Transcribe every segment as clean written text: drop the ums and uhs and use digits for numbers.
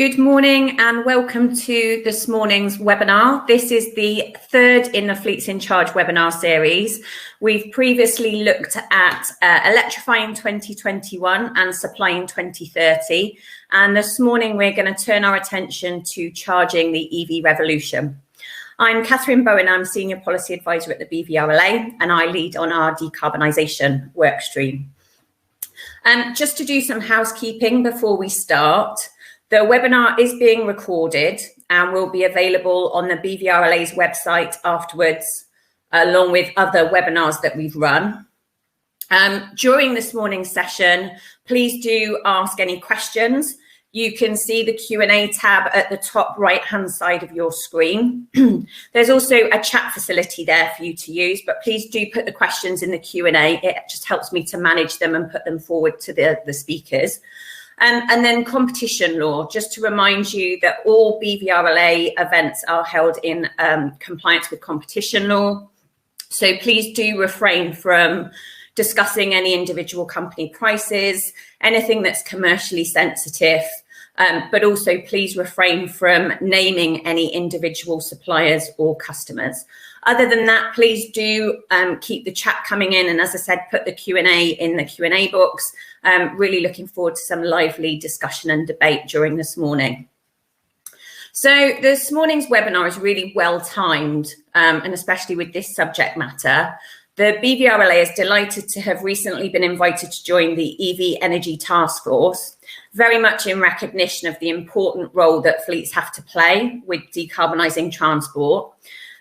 Good morning and welcome to this morning's webinar. This is the third in the Fleets in Charge webinar series. We've previously looked at electrifying 2021 and supplying 2030. And this morning we're going to turn our attention to charging the EV revolution. I'm Catherine Bowen, I'm Senior Policy Advisor at the BVRLA and I lead on our decarbonisation workstream. Just to do some housekeeping before we start. The webinar is being recorded and will be available on the BVRLA's website afterwards, along with other webinars that we've run. During this morning's session, please do ask any questions. You can see the Q&A tab at the top right-hand side of your screen. There's also a chat facility there for you to use, but please do put the questions in the Q&A. It just helps me to manage them and put them forward to the speakers. And then competition law, just to remind you that all BVRLA events are held in compliance with competition law. So please do refrain from discussing any individual company prices, anything that's commercially sensitive, but also please refrain from naming any individual suppliers or customers. Other than that, please do keep the chat coming in. And as I said, put the Q&A in the Q&A box. Really looking forward to some lively discussion and debate during this morning. So this morning's webinar is really well timed, and especially with this subject matter. The BVRLA is delighted to have recently been invited to join the EV Energy Task Force, very much in recognition of the important role that fleets have to play with decarbonising transport.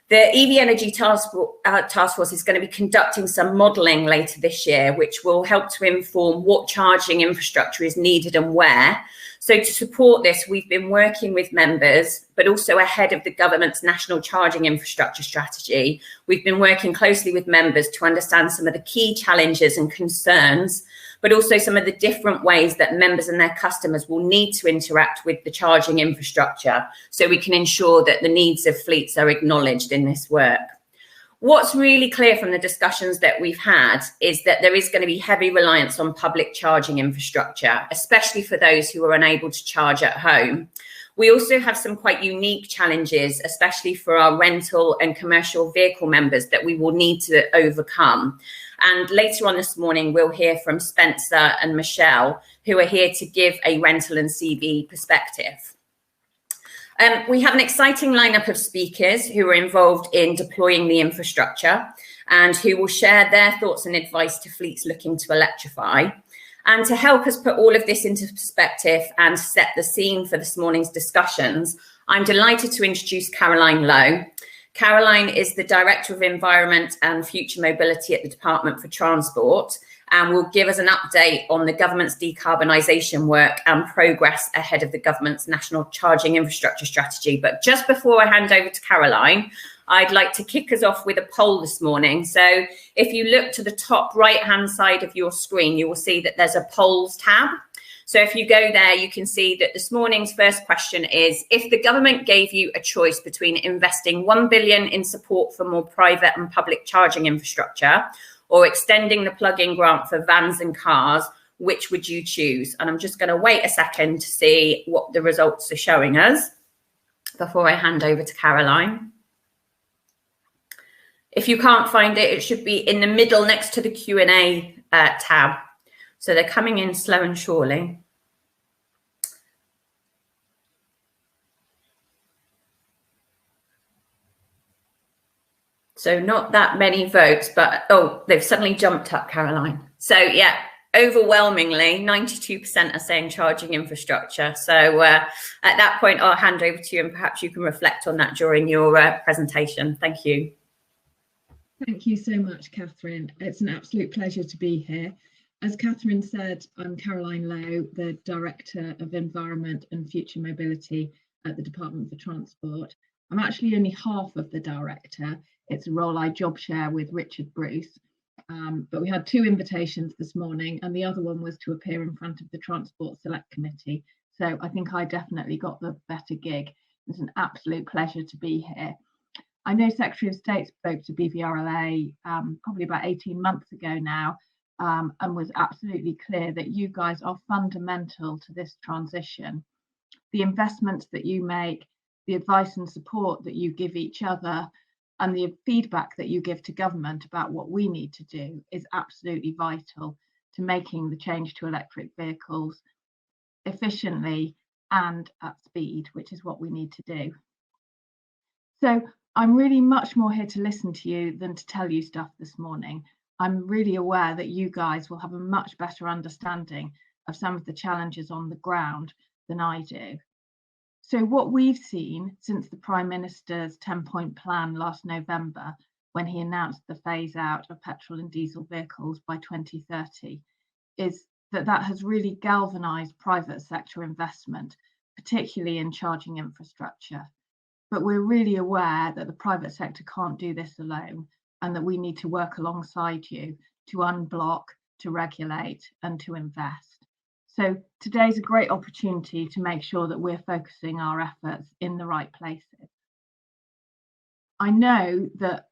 The EV Energy Task Force is going to be conducting some modelling later this year, which will help to inform what charging infrastructure is needed and where. So to support this, we've been working with members, but also ahead of the government's national charging infrastructure strategy. We've been working closely with members to understand some of the key challenges and concerns, but also some of the different ways that members and their customers will need to interact with the charging infrastructure so we can ensure that the needs of fleets are acknowledged in this work. What's really clear from the discussions that we've had is that there is going to be heavy reliance on public charging infrastructure, especially for those who are unable to charge at home. We also have some quite unique challenges, especially for our rental and commercial vehicle members that we will need to overcome. And later on this morning, we'll hear from Spencer and Michelle, who are here to give a rental and CV perspective. We have an exciting lineup of speakers who are involved in deploying the infrastructure and who will share their thoughts and advice to fleets looking to electrify. And to help us put all of this into perspective and set the scene for this morning's discussions, I'm delighted to introduce Caroline Lowe. Caroline is the Director of Environment and Future Mobility at the Department for Transport and will give us an update on the government's decarbonisation work and progress ahead of the government's national charging infrastructure strategy. But just before I hand over to Caroline, I'd like to kick us off with a poll this morning. So if you look to the top right-hand side of your screen, you will see that there's a polls tab. So if you go there, you can see that this morning's first question is, if the government gave you a choice between investing £1 billion in support for more private and public charging infrastructure or extending the plug-in grant for vans and cars, which would you choose? And I'm just going to wait a second to see what the results are showing us before I hand over to Caroline. If you can't find it, it should be in the middle next to the Q&A tab. So they're coming in slow and surely. So not that many votes, but, oh, they've suddenly jumped up, Caroline. So, yeah, overwhelmingly, 92% are saying charging infrastructure. So at that point, I'll hand over to you and perhaps you can reflect on that during your presentation. Thank you. Thank you so much, Catherine. It's an absolute pleasure to be here. As Catherine said, I'm Caroline Lowe, the Director of Environment and Future Mobility at the Department for Transport. I'm actually only half of the director. It's a role I job share with Richard Bruce. But we had two invitations this morning and the other one was to appear in front of the Transport Select Committee. So I think I definitely got the better gig. It's an absolute pleasure to be here. I know Secretary of State spoke to BVRLA probably about 18 months ago now and was absolutely clear that you guys are fundamental to this transition. the investments that you make, the advice and support that you give each other, and the feedback that you give to government about what we need to do is absolutely vital to making the change to electric vehicles efficiently and at speed, which is what we need to do. So I'm really much more here to listen to you than to tell you stuff this morning. I'm really aware that you guys will have a much better understanding of some of the challenges on the ground than I do. So what we've seen since the Prime Minister's 10-point plan last November, when he announced the phase out of petrol and diesel vehicles by 2030, is that has really galvanised private sector investment, particularly in charging infrastructure. But we're really aware that the private sector can't do this alone, and that we need to work alongside you to unblock, to regulate, and to invest. So today's a great opportunity to make sure that we're focusing our efforts in the right places. I know that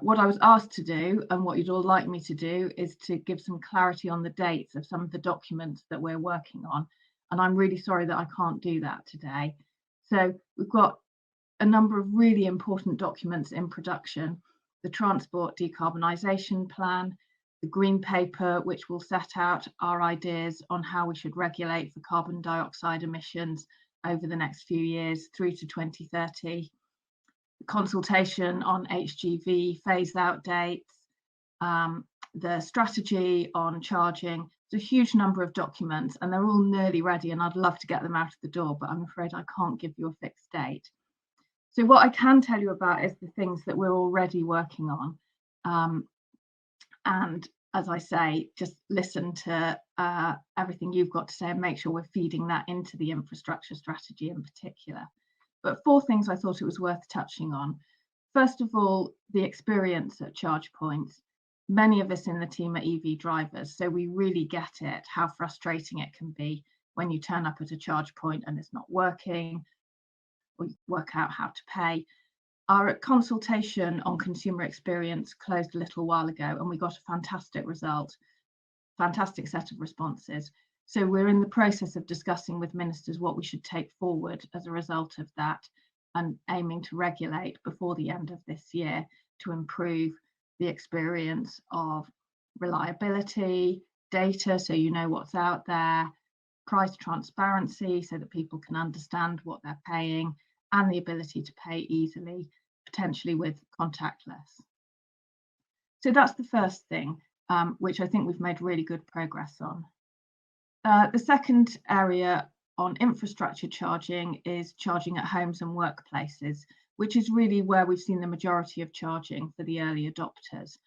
what I was asked to do, and what you'd all like me to do, is to give some clarity on the dates of some of the documents that we're working on. And I'm really sorry that I can't do that today. So we've got a number of really important documents in production: the Transport Decarbonisation Plan, the Green Paper, which will set out our ideas on how we should regulate for carbon dioxide emissions over the next few years through to 2030, the consultation on HGV phase-out dates, the strategy on charging. There's a huge number of documents, and they're all nearly ready, and I'd love to get them out of the door, but I'm afraid I can't give you a fixed date. So what I can tell you about is the things that we're already working on. And as I say, just listen to everything you've got to say and make sure we're feeding that into the infrastructure strategy in particular. But 4 things I thought it was worth touching on. First of all, the experience at charge points. Many of us in the team are EV drivers, so we really get it, how frustrating it can be when you turn up at a charge point and it's not working, or you work out how to pay. Our consultation on consumer experience closed a little while ago, and we got a fantastic result, fantastic set of responses. So we're in the process of discussing with ministers what we should take forward as a result of that, and aiming to regulate before the end of this year to improve the experience of reliability, data, so you know what's out there, price transparency so that people can understand what they're paying, and the ability to pay easily, potentially with contactless. So that's the first thing, which I think we've made really good progress on. The second area on infrastructure charging is charging at homes and workplaces, which is really where we've seen the majority of charging for the early adopters.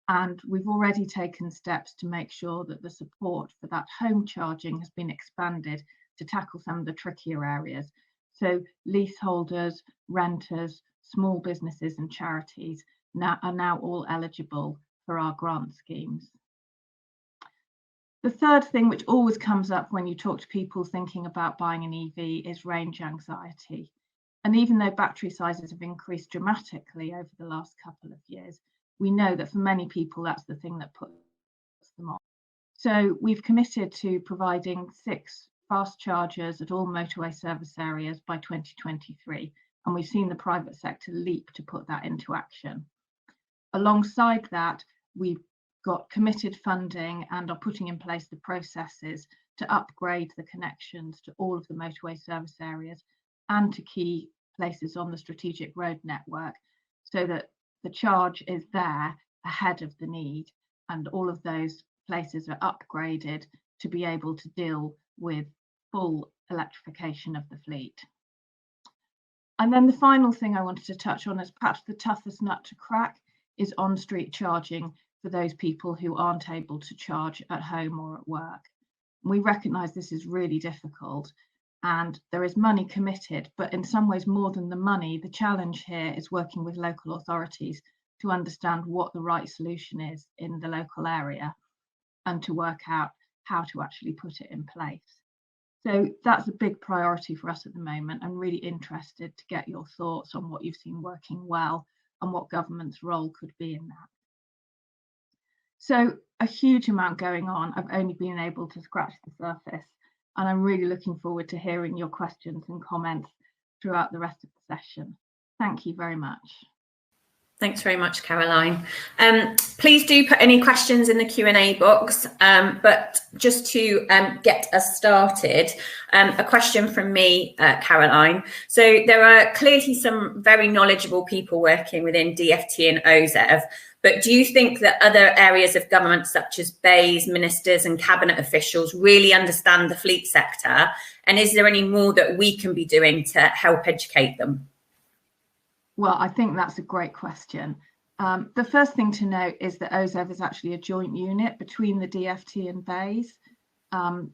And we've already taken steps to make sure that the support for that home charging has been expanded to tackle some of the trickier areas. So leaseholders, renters, small businesses and charities are now all eligible for our grant schemes. The third thing, which always comes up when you talk to people thinking about buying an EV, is range anxiety. And even though battery sizes have increased dramatically over the last couple of years, we know that for many people, that's the thing that puts them off. So we've committed to providing 6 fast chargers at all motorway service areas by 2023, and we've seen the private sector leap to put that into action. Alongside that, we've got committed funding and are putting in place the processes to upgrade the connections to all of the motorway service areas and to key places on the strategic road network, so that the charge is there ahead of the need, and all of those places are upgraded to be able to deal with full electrification of the fleet. And then the final thing I wanted to touch on, is perhaps the toughest nut to crack, is on-street charging for those people who aren't able to charge at home or at work. We recognise this is really difficult, and there is money committed, but in some ways more than the money, the challenge here is working with local authorities to understand what the right solution is in the local area and to work out how to actually put it in place. So that's a big priority for us at the moment. I'm really interested to get your thoughts on what you've seen working well and what government's role could be in that. So a huge amount going on. I've only been able to scratch the surface. And I'm really looking forward to hearing your questions and comments throughout the rest of the session. Thank you very much. Thanks very much, Caroline. Please do put any questions in the Q&A box, but just to get us started, a question from me, Caroline. So there are clearly some very knowledgeable people working within DfT and OZEV, but do you think that other areas of government, such as BEIS, ministers and cabinet officials, really understand the fleet sector? And is there any more that we can be doing to help educate them? Well, I think that's a great question. The first thing to note is that OZEV is actually a joint unit between the DfT and BEIS,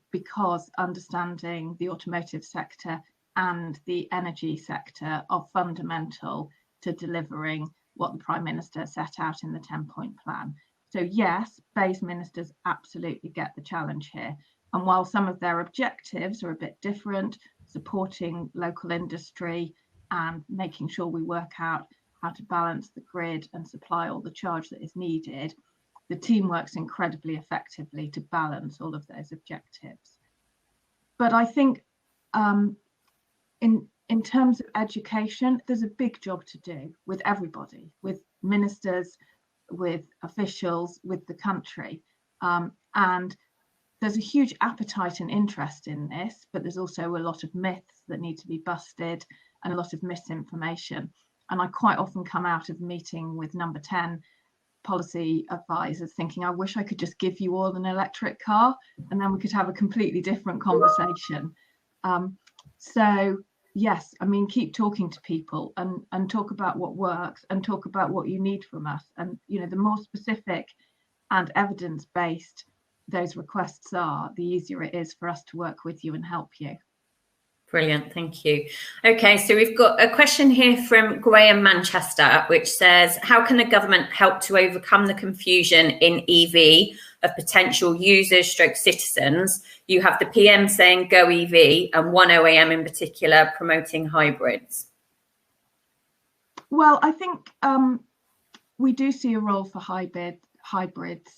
because understanding the automotive sector and the energy sector are fundamental to delivering what the Prime Minister set out in the 10-point plan. So yes, BEIS ministers absolutely get the challenge here. And while some of their objectives are a bit different, supporting local industry and making sure we work out how to balance the grid and supply all the charge that is needed, the team works incredibly effectively to balance all of those objectives. But I think in terms of education, there's a big job to do with everybody, with ministers, with officials, with the country. And there's a huge appetite and interest in this, but there's also a lot of myths that need to be busted and a lot of misinformation. And I quite often come out of a meeting with number 10 policy advisors thinking, I wish I could just give you all an electric car and then we could have a completely different conversation. So yes, I mean, keep talking to people and talk about what works and talk about what you need from us. And, you know, the more specific and evidence-based those requests are, the easier it is for us to work with you and help you. Brilliant, thank you. Okay, so we've got a question here from Graham Manchester, which says, how can the government help to overcome the confusion in EV of potential users stroke citizens? You have the PM saying go EV and one OEM in particular promoting hybrids. Well, I think we do see a role for hybrids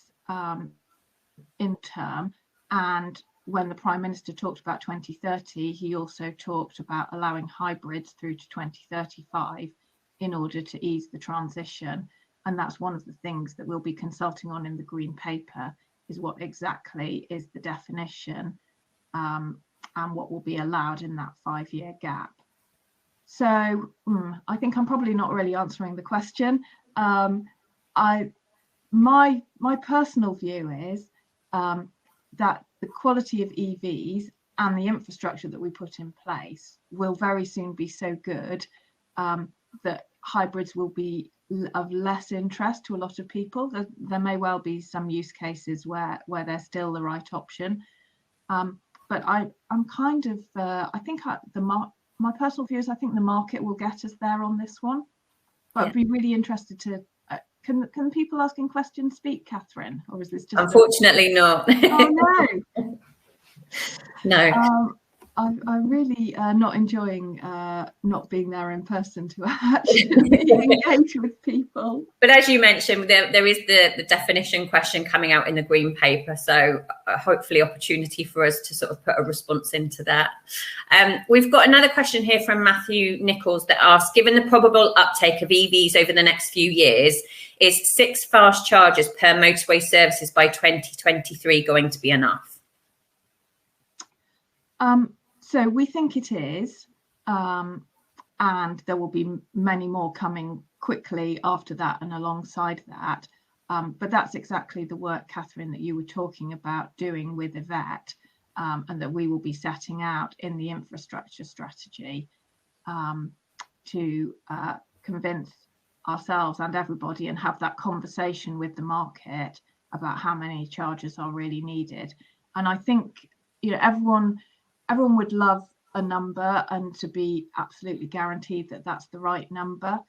in term, and when the Prime Minister talked about 2030, he also talked about allowing hybrids through to 2035 in order to ease the transition. And that's one of the things that we'll be consulting on in the Green Paper, is what exactly is the definition and what will be allowed in that 5-year gap. So I think I'm probably not really answering the question. My personal view is that the quality of EVs and the infrastructure that we put in place will very soon be so good that hybrids will be of less interest to a lot of people. There may well be some use cases where they're still the right option. But I'm kind of, I think my personal view is I think the market will get us there on this one. But I'd be really interested to, can people asking questions speak, Catherine? Or is this just Unfortunately not. Oh no. No. I'm really not enjoying not being there in person to actually engage with people. But as you mentioned, there is the definition question coming out in the Green Paper, so hopefully opportunity for us to sort of put a response into that. We've got another question here from Matthew Nichols that asks, given the probable uptake of EVs over the next few years, is 6 fast chargers per motorway services by 2023 going to be enough? So we think it is, and there will be many more coming quickly after that and alongside that. But that's exactly the work, Catherine, that you were talking about doing with Yvette, and that we will be setting out in the infrastructure strategy to convince ourselves and everybody and have that conversation with the market about how many chargers are really needed. And I think, you know, everyone would love a number and to be absolutely guaranteed that that's the right number.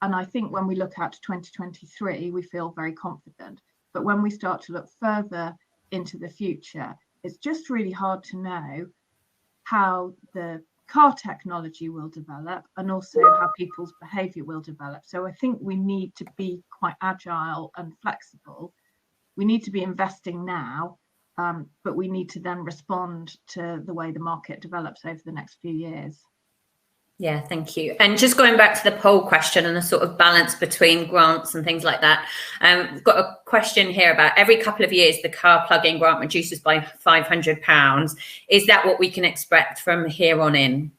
And I think when we look out to 2023, we feel very confident. But when we start to look further into the future, it's just really hard to know how the car technology will develop and also how people's behavior will develop. So I think we need to be quite agile and flexible. We need to be investing now but we need to then respond to the way the market develops over the next few years. Yeah, thank you. And just going back to the poll question and the sort of balance between grants and things like that, we've got a question here about every couple of years the car plug-in grant reduces by £500. Is that what we can expect from here on in?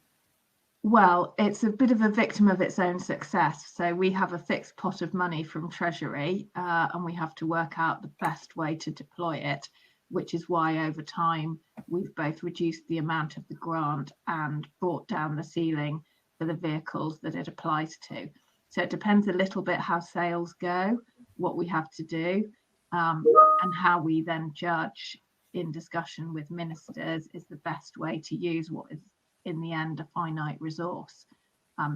Well, it's a bit of a victim of its own success. So we have a fixed pot of money from Treasury, and we have to work out the best way to deploy it, which is why over time we've both reduced the amount of the grant and brought down the ceiling for the vehicles that it applies to. So it depends a little bit how sales go, what we have to do, and how we then judge in discussion with ministers is the best way to use what is in the end a finite resource.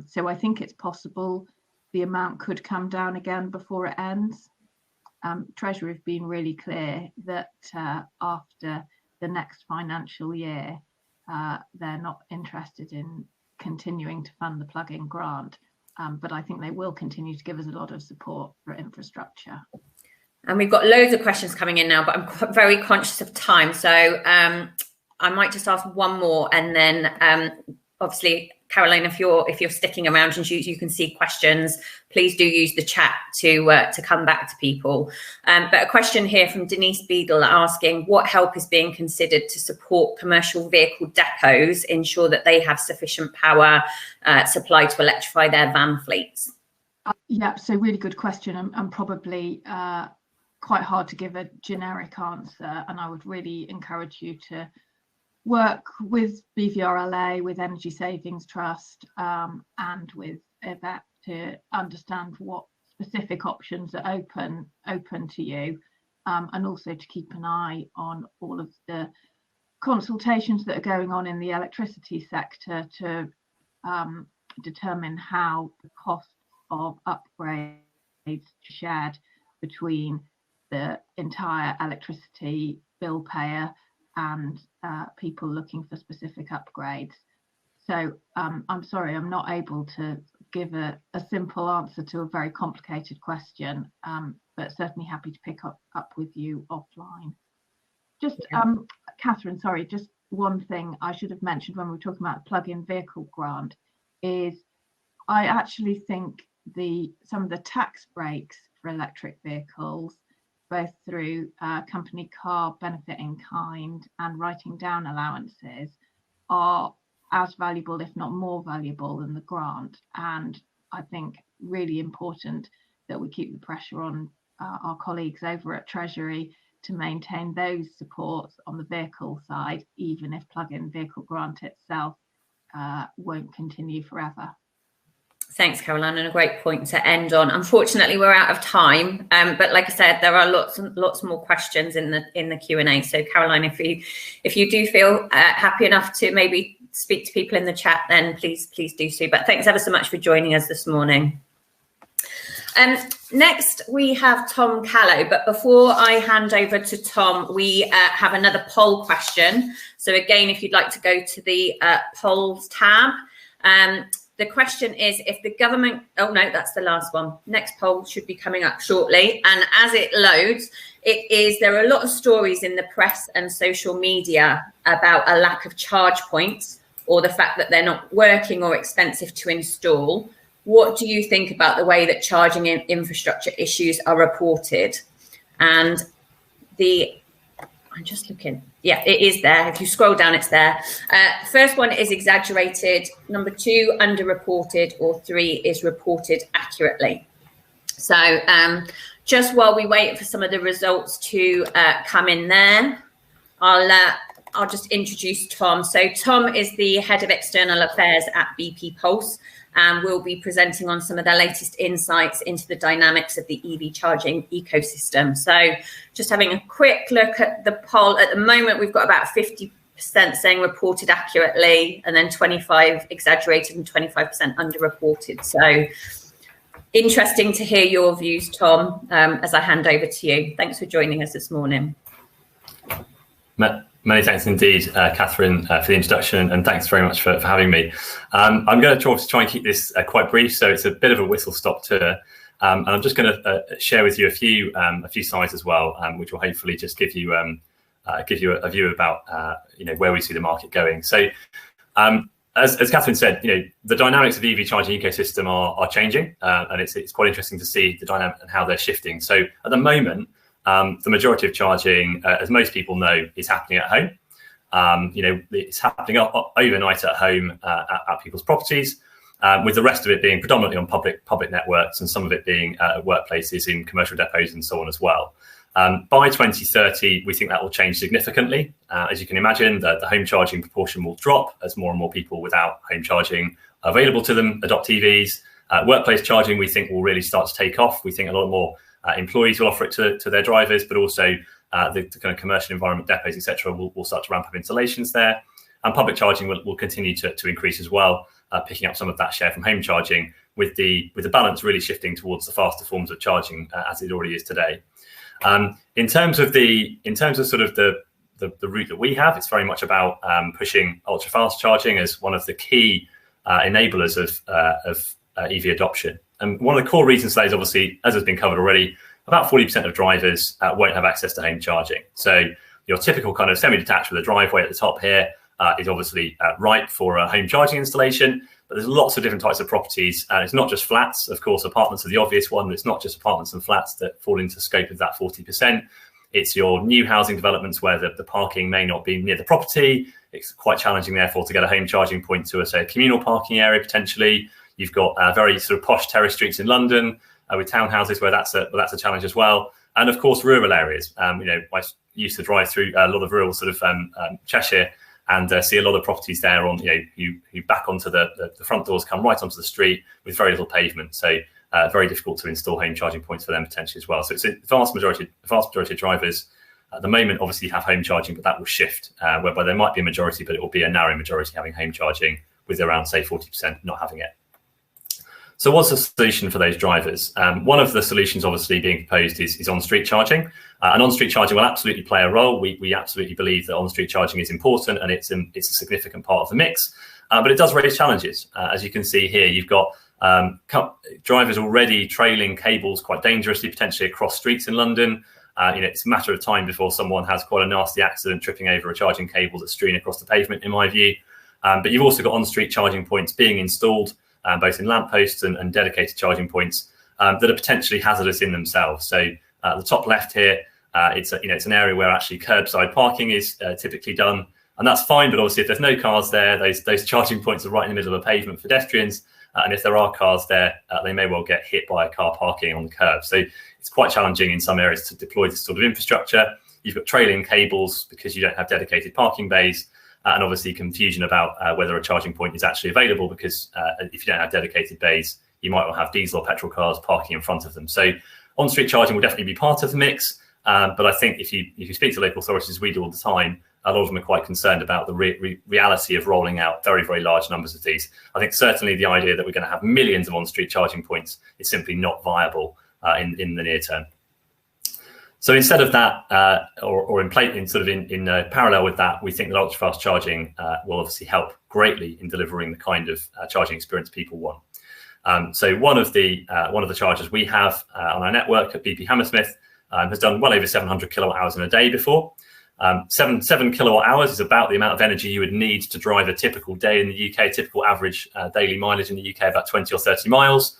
So I think it's possible the amount could come down again before it ends. Treasury have been really clear that after the next financial year, they're not interested in continuing to fund the plug-in grant, but I think they will continue to give us a lot of support for infrastructure. And we've got loads of questions coming in now, but I'm very conscious of time, so I might just ask one more, and then obviously, Caroline, if you're sticking around and you can see questions, please do use the chat to come back to people. But a question here from Denise Beadle asking what help is being considered to support commercial vehicle depots, ensure that they have sufficient power supply to electrify their van fleets? Yeah, so really good question, and probably quite hard to give a generic answer. And I would really encourage you to work with BVRLA, with Energy Savings Trust, and with EVEP to understand what specific options are open to you, and also to keep an eye on all of the consultations that are going on in the electricity sector to determine how the cost of upgrades shared between the entire electricity bill payer and people looking for specific upgrades. So I'm sorry, I'm not able to give a simple answer to a very complicated question, but certainly happy to pick up with you offline. Just, Catherine, sorry, just one thing I should have mentioned when we were talking about the plug-in vehicle grant is I actually think some of the tax breaks for electric vehicles, both through company car benefit in kind and writing down allowances, are as valuable, if not more valuable, than the grant. And I think really important that we keep the pressure on our colleagues over at Treasury to maintain those supports on the vehicle side, even if plug-in vehicle grant itself won't continue forever. Thanks, Caroline, and a great point to end on. Unfortunately, we're out of time, but like I said, there are lots more questions in the Q&A. So, Caroline, if you do feel happy enough to maybe speak to people in the chat, then please do so. But thanks ever so much for joining us this morning. Next, we have Tom Callow, but before I hand over to Tom, we have another poll question. So again, if you'd like to go to the polls tab. The question is, if the government, oh no, that's the last one. Next poll should be coming up shortly. And as it loads, there are a lot of stories in the press and social media about a lack of charge points or the fact that they're not working or expensive to install. What do you think about the way that charging infrastructure issues are reported? And I'm just looking. Yeah, it is there. If you scroll down, it's there. First one is exaggerated. Number 2, underreported. Or 3 is reported accurately. So just while we wait for some of the results to come in there, I'll just introduce Tom. So Tom is the Head of External Affairs at BP Pulse, and we'll be presenting on some of their latest insights into the dynamics of the EV charging ecosystem. So just having a quick look at the poll. At the moment, we've got about 50% saying reported accurately, and then 25% exaggerated and 25% underreported. So interesting to hear your views, Tom, as I hand over to you. Thanks for joining us this morning. Many thanks indeed, Catherine, for the introduction, and thanks very much for having me. I'm going to try and keep this quite brief, so it's a bit of a whistle-stop tour, and I'm just going to share with you a few slides as well, which will hopefully just give you give you a view about where we see the market going. So as Catherine said, the dynamics of the EV charging ecosystem are changing, and it's quite interesting to see the dynamic and how they're shifting. So at the moment, the majority of charging, as most people know, is happening at home. It's happening overnight at home at people's properties, with the rest of it being predominantly on public networks, and some of it being at workplaces in commercial depots and so on as well. By 2030, we think that will change significantly. As you can imagine, the home charging proportion will drop as more and more people without home charging available to them adopt EVs. Workplace charging, we think, will really start to take off. We think a lot more employees will offer it to their drivers, but also the kind of commercial environment, depots, etc., will start to ramp up installations there. And public charging will continue to increase as well, picking up some of that share from home charging, with the balance really shifting towards the faster forms of charging as it already is today. In terms of sort of the route that we have, it's very much about pushing ultra fast charging as one of the key enablers of EV adoption. And one of the core reasons for that is, obviously, as has been covered already, about 40% of drivers won't have access to home charging. So your typical kind of semi-detached with a driveway at the top here is obviously ripe for a home charging installation. But there's lots of different types of properties. It's not just flats. Of course, apartments are the obvious one. But it's not just apartments and flats that fall into scope of that 40%. It's your new housing developments where the parking may not be near the property. It's quite challenging, therefore, to get a home charging point to, say, a communal parking area, potentially. You've got very sort of posh terrace streets in London with townhouses where that's a challenge as well. And, of course, rural areas. I used to drive through a lot of rural sort of Cheshire, and see a lot of properties there on, you back onto the front doors, come right onto the street with very little pavement. So very difficult to install home charging points for them potentially as well. So it's a vast majority of drivers at the moment obviously have home charging, but that will shift, whereby there might be a majority, but it will be a narrow majority having home charging, with around, say, 40% not having it. So what's the solution for those drivers? One of the solutions obviously being proposed is on-street charging. And on-street charging will absolutely play a role. We absolutely believe that on-street charging is important, and it's a significant part of the mix. But it does raise challenges. As you can see here, you've got drivers already trailing cables quite dangerously, potentially across streets in London. It's a matter of time before someone has quite a nasty accident tripping over a charging cable that's strewn across the pavement, in my view. But you've also got on-street charging points being installed, both in lampposts and dedicated charging points that are potentially hazardous in themselves. So the top left here, it's an area where actually curbside parking is typically done, and that's fine. But obviously, if there's no cars there, those charging points are right in the middle of a pavement for pedestrians, and if there are cars there, they may well get hit by a car parking on the curb. So it's quite challenging in some areas to deploy this sort of infrastructure. You've got trailing cables because you don't have dedicated parking bays. And obviously confusion about whether a charging point is actually available, because if you don't have dedicated bays, you might well have diesel or petrol cars parking in front of them. So on-street charging will definitely be part of the mix. But I think if you speak to local authorities, as we do all the time, a lot of them are quite concerned about the reality of rolling out very, very large numbers of these. I think certainly the idea that we're going to have millions of on-street charging points is simply not viable in the near term. So instead of that, or in parallel with that, we think that ultra-fast charging will obviously help greatly in delivering the kind of charging experience people want. So one of the chargers we have on our network at BP Hammersmith has done well over 700 kilowatt hours in a day before. 7 kilowatt hours is about the amount of energy you would need to drive a typical day in the UK. Typical average daily mileage in the UK about 20 or 30 miles.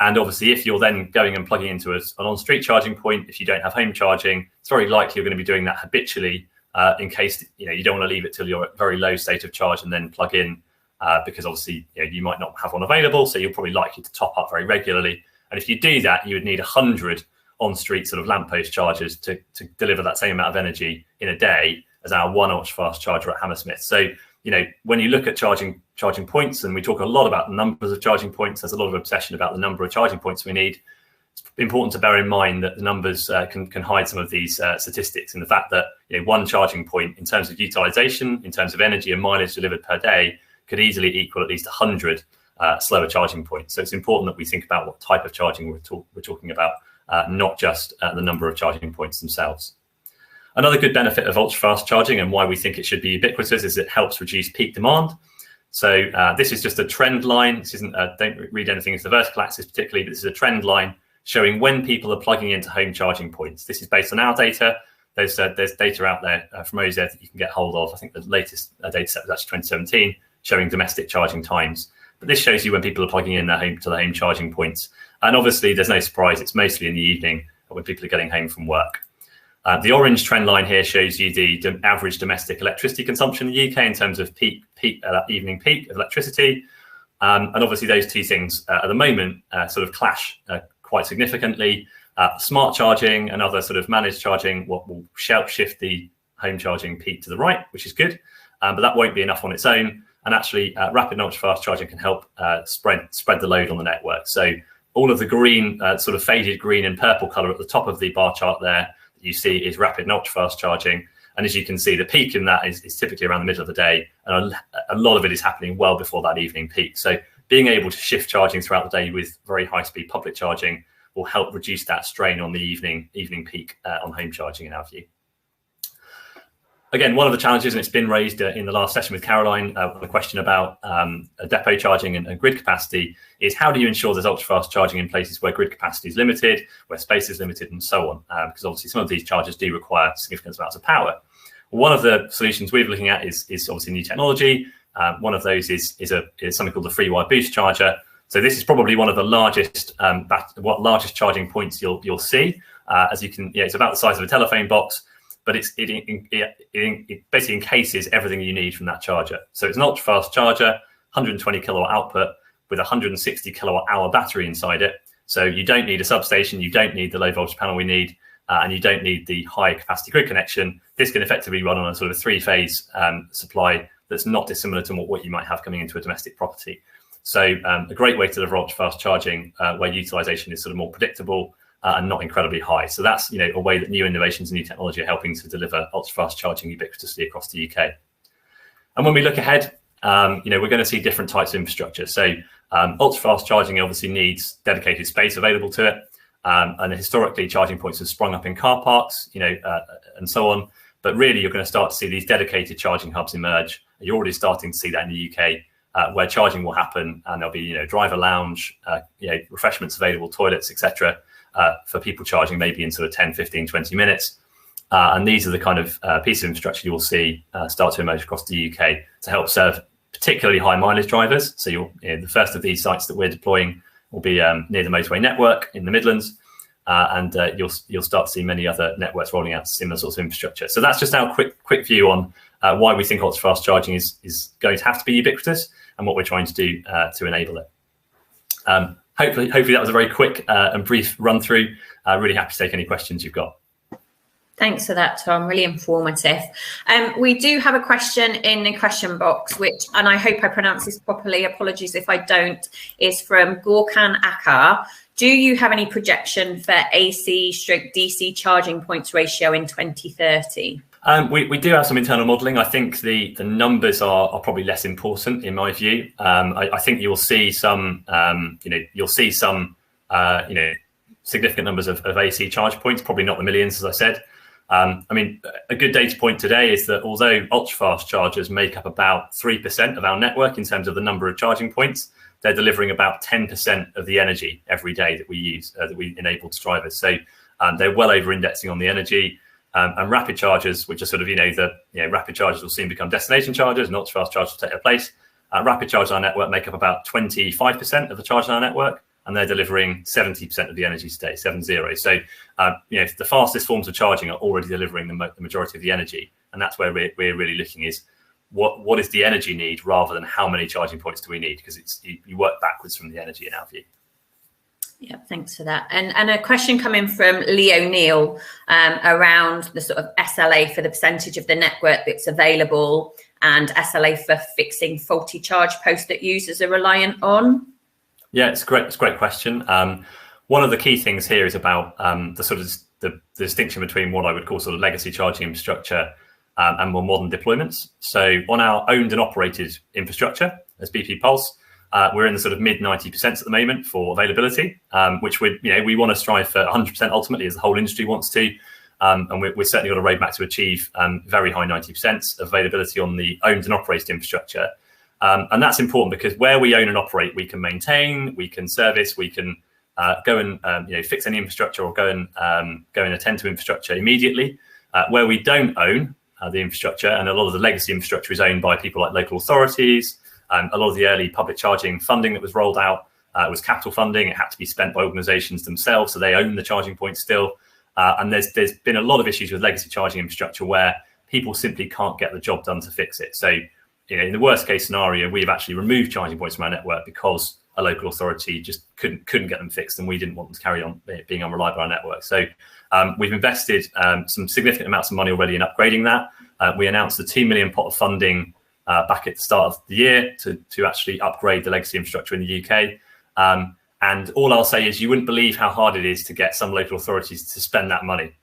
And obviously, if you're then going and plugging into an on-street charging point, if you don't have home charging, it's very likely you're going to be doing that habitually in case you don't want to leave it till you're at a very low state of charge and then plug in, because obviously you might not have one available. So you're probably likely to top up very regularly. And if you do that, you would need 100 on-street sort of lamppost chargers to deliver that same amount of energy in a day as our one ultra-fast charger at Hammersmith. So when you look at charging points, and we talk a lot about the numbers of charging points, there's a lot of obsession about the number of charging points we need. It's important to bear in mind that the numbers can hide some of these statistics, and the fact that one charging point, in terms of utilization, in terms of energy and mileage delivered per day, could easily equal at least 100 slower charging points. So it's important that we think about what type of charging we're talking about, not just the number of charging points themselves. Another good benefit of ultra-fast charging, and why we think it should be ubiquitous, is it helps reduce peak demand. So this is just a trend line. This isn't, don't read anything as the vertical axis particularly, but this is a trend line showing when people are plugging into home charging points. This is based on our data. there's data out there from OZ that you can get hold of. I think the latest data set was actually 2017, showing domestic charging times. But this shows you when people are plugging in their home charging points. And obviously, there's no surprise, it's mostly in the evening when people are getting home from work. The orange trend line here shows you the average domestic electricity consumption in the UK in terms of evening peak of electricity. And obviously, those two things at the moment sort of clash quite significantly. Smart charging and other sort of managed charging will help shift the home charging peak to the right, which is good, but that won't be enough on its own. And actually, rapid and ultra-fast charging can help spread the load on the network. So all of the green, sort of faded green and purple color at the top of the bar chart there that you see is rapid and ultra-fast charging. And as you can see, the peak in that is typically around the middle of the day, and a lot of it is happening well before that evening peak. So being able to shift charging throughout the day with very high-speed public charging will help reduce that strain on the evening peak on home charging in our view. Again, one of the challenges, and it's been raised in the last session with Caroline, the question about depot charging and grid capacity, is how do you ensure there's ultra-fast charging in places where grid capacity is limited, where space is limited, and so on? Because obviously some of these chargers do require significant amounts of power. One of the solutions we're looking at is obviously new technology. One of those is something called the free wire boost charger. So this is probably one of the largest charging points you'll see. As you can, it's about the size of a telephone box, but it basically encases everything you need from that charger. So it's an ultra fast charger, 120 kilowatt output with 160 kilowatt hour battery inside it. So you don't need a substation, you don't need the low voltage panel we need, and you don't need the high capacity grid connection. This can effectively run on a sort of 3-phase supply that's not dissimilar to what you might have coming into a domestic property. So a great way to deliver ultra-fast charging where utilization is sort of more predictable and not incredibly high. So that's a way that new innovations and new technology are helping to deliver ultra-fast charging ubiquitously across the UK. And when we look ahead, we're going to see different types of infrastructure. So ultra-fast charging obviously needs dedicated space available to it. And historically, charging points have sprung up in car parks, and so on. But really, you're going to start to see these dedicated charging hubs emerge. You're already starting to see that in the UK. Where charging will happen, and there'll be driver lounge, refreshments available, toilets, etc. For people charging maybe in sort of 10, 15, 20 minutes. And these are the kind of pieces of infrastructure you will see start to emerge across the UK to help serve particularly high mileage drivers. So the first of these sites that we're deploying will be near the motorway network in the Midlands, and you'll start to see many other networks rolling out similar sorts of infrastructure. So that's just our quick view on why we think ultra-fast charging is going to have to be ubiquitous and what we're trying to do to enable it. Hopefully that was a very quick and brief run through. Really happy to take any questions you've got. Thanks for that, Tom. Really informative. We do have a question in the question box, which, and I hope I pronounce this properly, apologies if I don't, is from Gorkan Akar. Do you have any projection for AC/DC charging points ratio in 2030? We do have some internal modelling. I think the numbers are probably less important in my view. I think you'll see some, significant numbers of AC charge points, probably not the millions, as I said. A good data point today is that although ultra-fast chargers make up about 3% of our network in terms of the number of charging points, they're delivering about 10% of the energy every day that we use, that we enable to drivers. So they're well over-indexing on the energy. And rapid chargers, which are sort of, rapid chargers will soon become destination chargers, and ultra-fast chargers will take their place. Rapid chargers on our network make up about 25% of the charge on our network, and they're delivering 70% of the energy today, 70. So, the fastest forms of charging are already delivering the majority of the energy. And that's where we're really looking is what is the energy need rather than how many charging points do we need? Because you work backwards from the energy in our view. Yeah, thanks for that. And a question coming from Leo Neal around the sort of SLA for the percentage of the network that's available and SLA for fixing faulty charge posts that users are reliant on. Yeah, it's a great question. One of the key things here is about the distinction between what I would call sort of legacy charging infrastructure and more modern deployments. So on our owned and operated infrastructure as BP Pulse, we're in the sort of mid 90% at the moment for availability, which we want to strive for 100% ultimately, as the whole industry wants to. And we're certainly got a roadmap to achieve very high 90% availability on the owned and operated infrastructure. And that's important because where we own and operate, we can maintain, we can service, we can go and fix any infrastructure or go and attend to infrastructure immediately. Where we don't own the infrastructure, and a lot of the legacy infrastructure is owned by people like local authorities. A lot of the early public charging funding that was rolled out was capital funding. It had to be spent by organisations themselves, so they own the charging points still. And there's been a lot of issues with legacy charging infrastructure where people simply can't get the job done to fix it. So, in the worst case scenario, we've actually removed charging points from our network because a local authority just couldn't get them fixed, and we didn't want them to carry on being unreliable on our network. So we've invested some significant amounts of money already in upgrading that. We announced the £2 million pot of funding back at the start of the year to actually upgrade the legacy infrastructure in the UK. And all I'll say is you wouldn't believe how hard it is to get some local authorities to spend that money.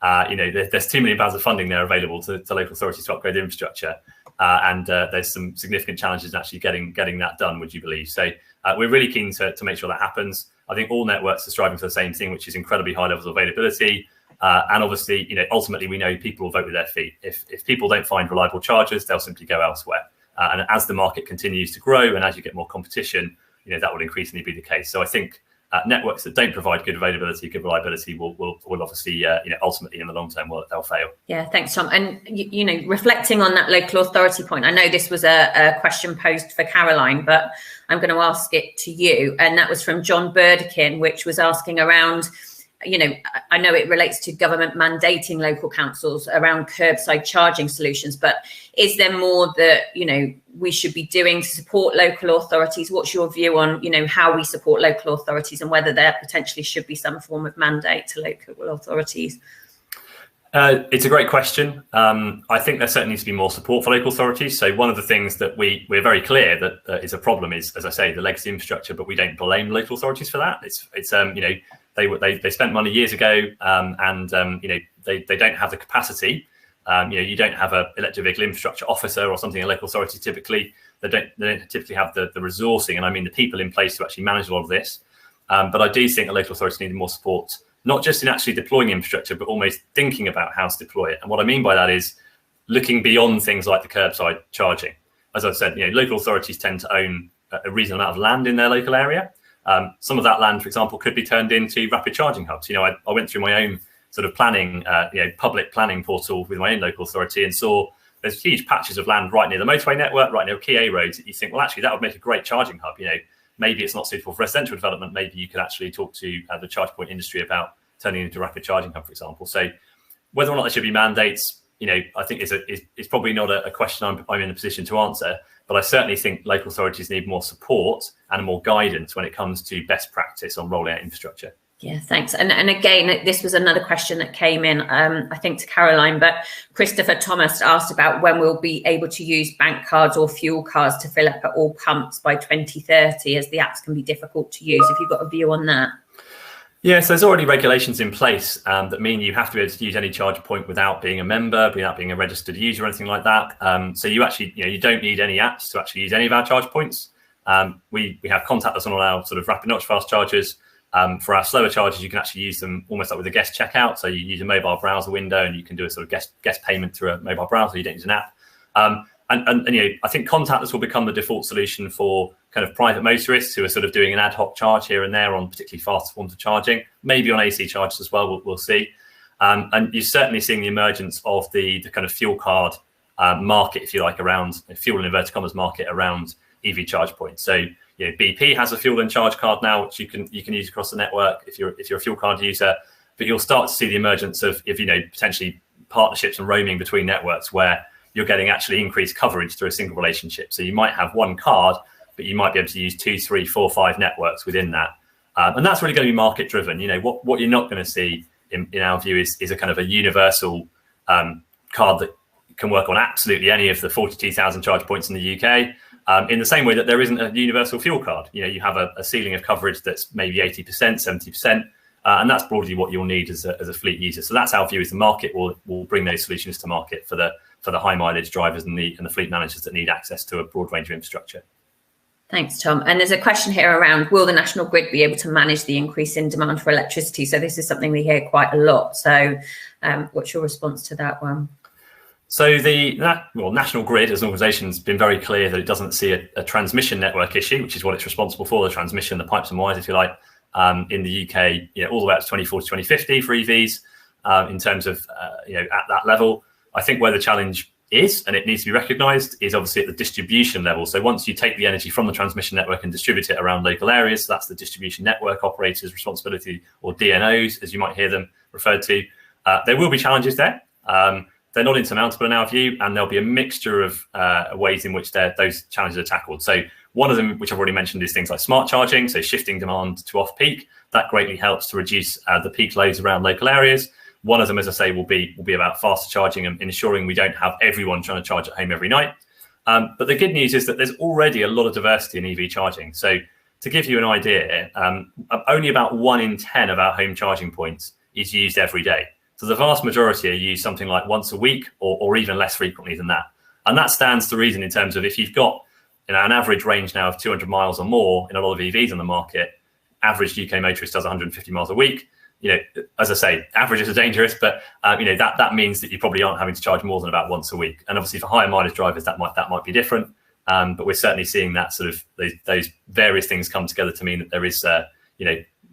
There's £2 million of funding there available to local authorities to upgrade the infrastructure. And there's some significant challenges in actually getting that done, would you believe? So we're really keen to make sure that happens. I think all networks are striving for the same thing, which is incredibly high levels of availability. And obviously, ultimately, we know people will vote with their feet. If people don't find reliable chargers, they'll simply go elsewhere. And as the market continues to grow and as you get more competition, that will increasingly be the case. So I think networks that don't provide good availability, good reliability will obviously, ultimately in the long term, they'll fail. Yeah, thanks, Tom. And, reflecting on that local authority point, I know this was a question posed for Caroline, but I'm going to ask it to you. And that was from John Burdekin, which was asking around, I know it relates to government mandating local councils around curbside charging solutions, but is there more that, we should be doing to support local authorities? What's your view on, how we support local authorities and whether there potentially should be some form of mandate to local authorities? It's a great question. I think there certainly needs to be more support for local authorities. So one of the things that we're very clear that is a problem is, as I say, the legacy infrastructure, but we don't blame local authorities for that. It's they spent money years ago, and they don't have the capacity. You don't have an electric vehicle infrastructure officer or something in a local authority typically. They don't typically have the resourcing, and I mean the people in place to actually manage a lot of this. But I do think the local authorities need more support, not just in actually deploying infrastructure, but almost thinking about how to deploy it. And what I mean by that is looking beyond things like the curbside charging. As I've said, local authorities tend to own a reasonable amount of land in their local area. Some of that land, for example, could be turned into rapid charging hubs. I went through my own sort of planning, public planning portal with my own local authority and saw there's huge patches of land right near the motorway network, right near key A roads that you think, well, actually, that would make a great charging hub. Maybe it's not suitable for residential development. Maybe you could actually talk to the charge point industry about turning it into a rapid charging hub, for example. So whether or not there should be mandates, I think is probably not a question I'm in a position to answer. But I certainly think local authorities need more support and more guidance when it comes to best practice on rolling out infrastructure. Yeah, thanks. And again, this was another question that came in, I think, to Caroline, but Christopher Thomas asked about when we'll be able to use bank cards or fuel cards to fill up at all pumps by 2030, as the apps can be difficult to use. Have you got a view on that? Yes, there's already regulations in place that mean you have to be able to use any charge point without being a member, without being a registered user or anything like that. So you actually, you don't need any apps to actually use any of our charge points. We have contactless on all our sort of rapid not fast chargers. For our slower chargers, you can actually use them almost like with a guest checkout. So you use a mobile browser window and you can do a sort of guest payment through a mobile browser. You don't use an app. And I think contactless will become the default solution for kind of private motorists who are sort of doing an ad hoc charge here and there on particularly fast forms of charging, maybe on AC chargers as well. We'll see. And you're certainly seeing the emergence of the kind of fuel card market, if you like, around fuel and inverted commas market around EV charge points. So BP has a fuel and charge card now, which you can use across the network if you're a fuel card user. But you'll start to see the emergence of potentially partnerships and roaming between networks where you're getting actually increased coverage through a single relationship. So you might have one card, but you might be able to use 2, 3, 4, 5 networks within that. And that's really going to be market driven. What you're not going to see in our view is a kind of a universal card that can work on absolutely any of the 42,000 charge points in the UK. In the same way that there isn't a universal fuel card. You have a ceiling of coverage that's maybe 80%, 70%. And that's broadly what you'll need as a fleet user. So that's our view, is the market will bring those solutions to market for the high mileage drivers and the fleet managers that need access to a broad range of infrastructure. Thanks, Tom. And there's a question here around, will the national grid be able to manage the increase in demand for electricity? So this is something we hear quite a lot. So what's your response to that one? So the National Grid as an organisation has been very clear that it doesn't see a transmission network issue, which is what it's responsible for, the transmission, the pipes and wires, if you like, in the UK, all the way up to 2040, 2050 for EVs. in terms of at that level. I think where the challenge is, and it needs to be recognised, is obviously at the distribution level. So once you take the energy from the transmission network and distribute it around local areas, so that's the distribution network operators' responsibility, or DNOs, as you might hear them referred to. There will be challenges there. They're not insurmountable in our view, and there'll be a mixture of ways in which those challenges are tackled. So one of them, which I've already mentioned, is things like smart charging, so shifting demand to off-peak. That greatly helps to reduce the peak loads around local areas. One of them, as I say, will be about faster charging and ensuring we don't have everyone trying to charge at home every night. But the good news is that there's already a lot of diversity in EV charging. So to give you an idea, only about 1 in 10 of our home charging points is used every day. So the vast majority are used something like once a week or even less frequently than that. And that stands to reason in terms of if you've got an average range now of 200 miles or more in a lot of EVs on the market, average UK motorist does 150 miles a week. As I say, averages are dangerous, but that means that you probably aren't having to charge more than about once a week. And obviously for higher mileage drivers, that might be different. But we're certainly seeing that sort of those various things come together to mean that there is,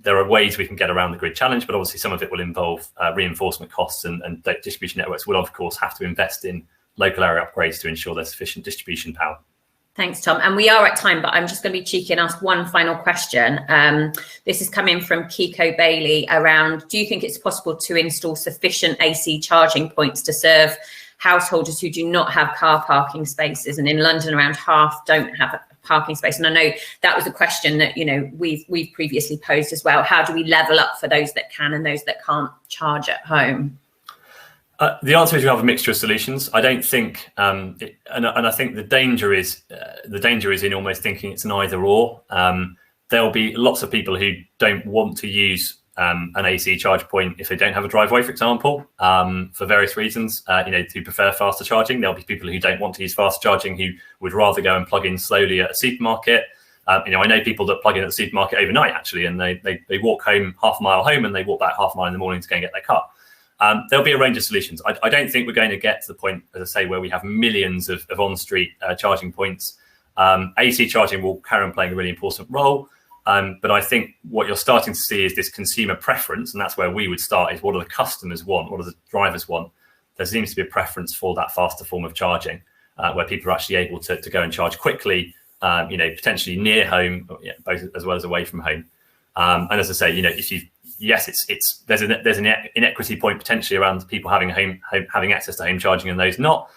there are ways we can get around the grid challenge, but obviously some of it will involve reinforcement costs, and distribution networks will of course have to invest in local area upgrades to ensure there's sufficient distribution power. Thanks, Tom. And we are at time, but I'm just going to be cheeky and ask one final question. This is coming from Kiko Bailey around, do you think it's possible to install sufficient AC charging points to serve householders who do not have car parking spaces? And in London, around half don't have a parking space. And I know that was a question that, we've previously posed as well. How do we level up for those that can and those that can't charge at home? The answer is we have a mixture of solutions. I don't think, and I think the danger is in almost thinking it's an either or. There'll be lots of people who don't want to use an AC charge point if they don't have a driveway, for example, for various reasons. Who prefer faster charging. There'll be people who don't want to use fast charging who would rather go and plug in slowly at a supermarket. I know people that plug in at the supermarket overnight actually, and they walk home half a mile home and they walk back half a mile in the morning to go and get their car. There'll be a range of solutions. I don't think we're going to get to the point, as I say, where we have millions of on-street charging points. AC charging will carry on playing a really important role. But I think what you're starting to see is this consumer preference, and that's where we would start, is what do the customers want? What do the drivers want? There seems to be a preference for that faster form of charging, where people are actually able to go and charge quickly, potentially near home, both as well as away from home. And as I say, there's an inequity point potentially around people having access to home charging and those not.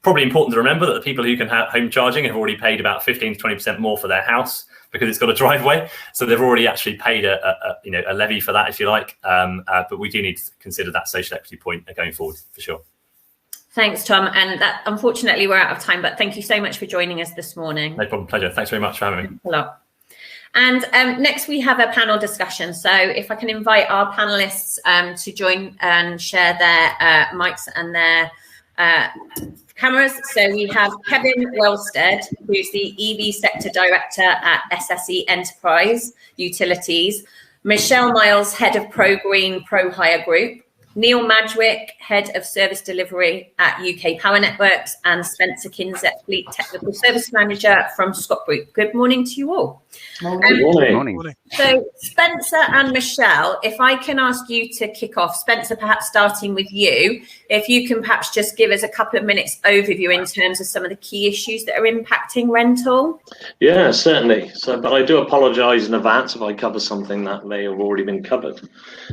Probably important to remember that the people who can have home charging have already paid about 15 to 20% more for their house because it's got a driveway. So they've already actually paid a levy for that, if you like. But we do need to consider that social equity point going forward for sure. Thanks, Tom. And that, unfortunately, we're out of time, but thank you so much for joining us this morning. No problem. Pleasure. Thanks very much for having me. Thanks a lot. And next we have a panel discussion. So if I can invite our panelists to join and share their mics and their cameras. So we have Kevin Welstead, who's the EV Sector Director at SSE Enterprise Utilities, Michelle Miles, Head of ProGreen ProHire Group, Neil Madgwick, Head of Service Delivery at UK Power Networks, and Spencer Kinzett, Fleet Technical Service Manager from Scot Group. Good morning to you all. Good morning. So Spencer and Michelle, if I can ask you to kick off, Spencer, perhaps starting with you, if you can perhaps just give us a couple of minutes overview in terms of some of the key issues that are impacting rental. Yeah, certainly. But I do apologise in advance if I cover something that may have already been covered.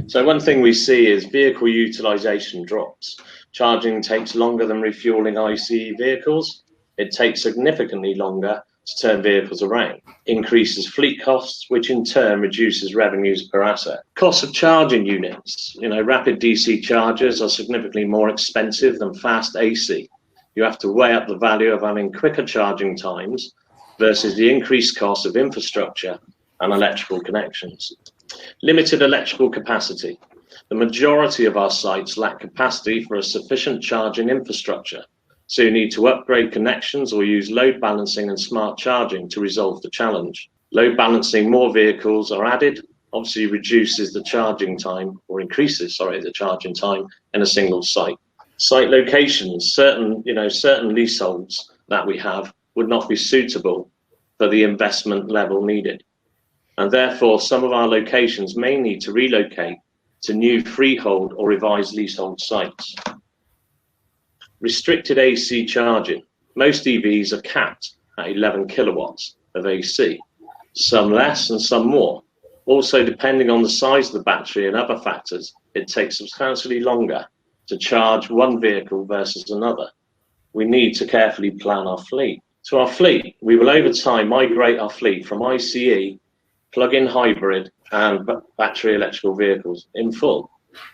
So one thing we see is vehicle utilisation drops. Charging takes longer than refuelling ICE vehicles. It takes significantly longer to turn vehicles around, increases fleet costs, which in turn reduces revenues per asset. Cost of charging units, rapid DC chargers are significantly more expensive than fast AC. You have to weigh up the value of having quicker charging times versus the increased cost of infrastructure and electrical connections. Limited electrical capacity. The majority of our sites lack capacity for a sufficient charging infrastructure. So you need to upgrade connections or use load balancing and smart charging to resolve the challenge. Load balancing, more vehicles are added, obviously reduces the charging time, or increases, the charging time in a single site. Site locations, certain leaseholds that we have would not be suitable for the investment level needed. And therefore, some of our locations may need to relocate to new freehold or revised leasehold sites. Restricted AC charging. Most EVs are capped at 11 kilowatts of AC, some less and some more. Also, depending on the size of the battery and other factors, it takes substantially longer to charge one vehicle versus another. We need to carefully plan our fleet. So our fleet, we will over time migrate our fleet from ICE, plug-in hybrid and battery electrical vehicles in full.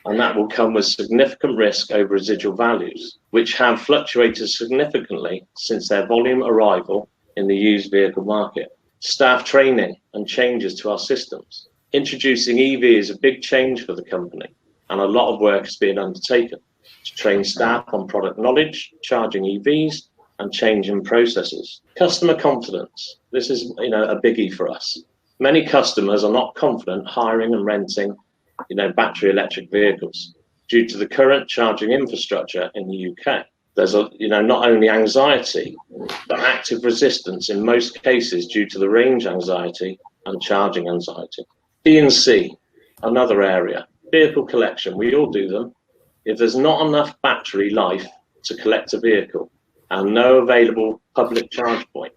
And that will come with significant risk over residual values, which have fluctuated significantly since their volume arrival in the used vehicle market. Staff training and changes to our systems. Introducing EV is a big change for the company, and a lot of work is being undertaken to train staff on product knowledge, charging EVs, and changing processes. Customer confidence. This is a biggie for us. Many customers are not confident hiring and renting battery electric vehicles due to the current charging infrastructure in the UK. There's not only anxiety, but active resistance in most cases due to the range anxiety and charging anxiety. D&C, another area. Vehicle collection, we all do them. If there's not enough battery life to collect a vehicle and no available public charge point,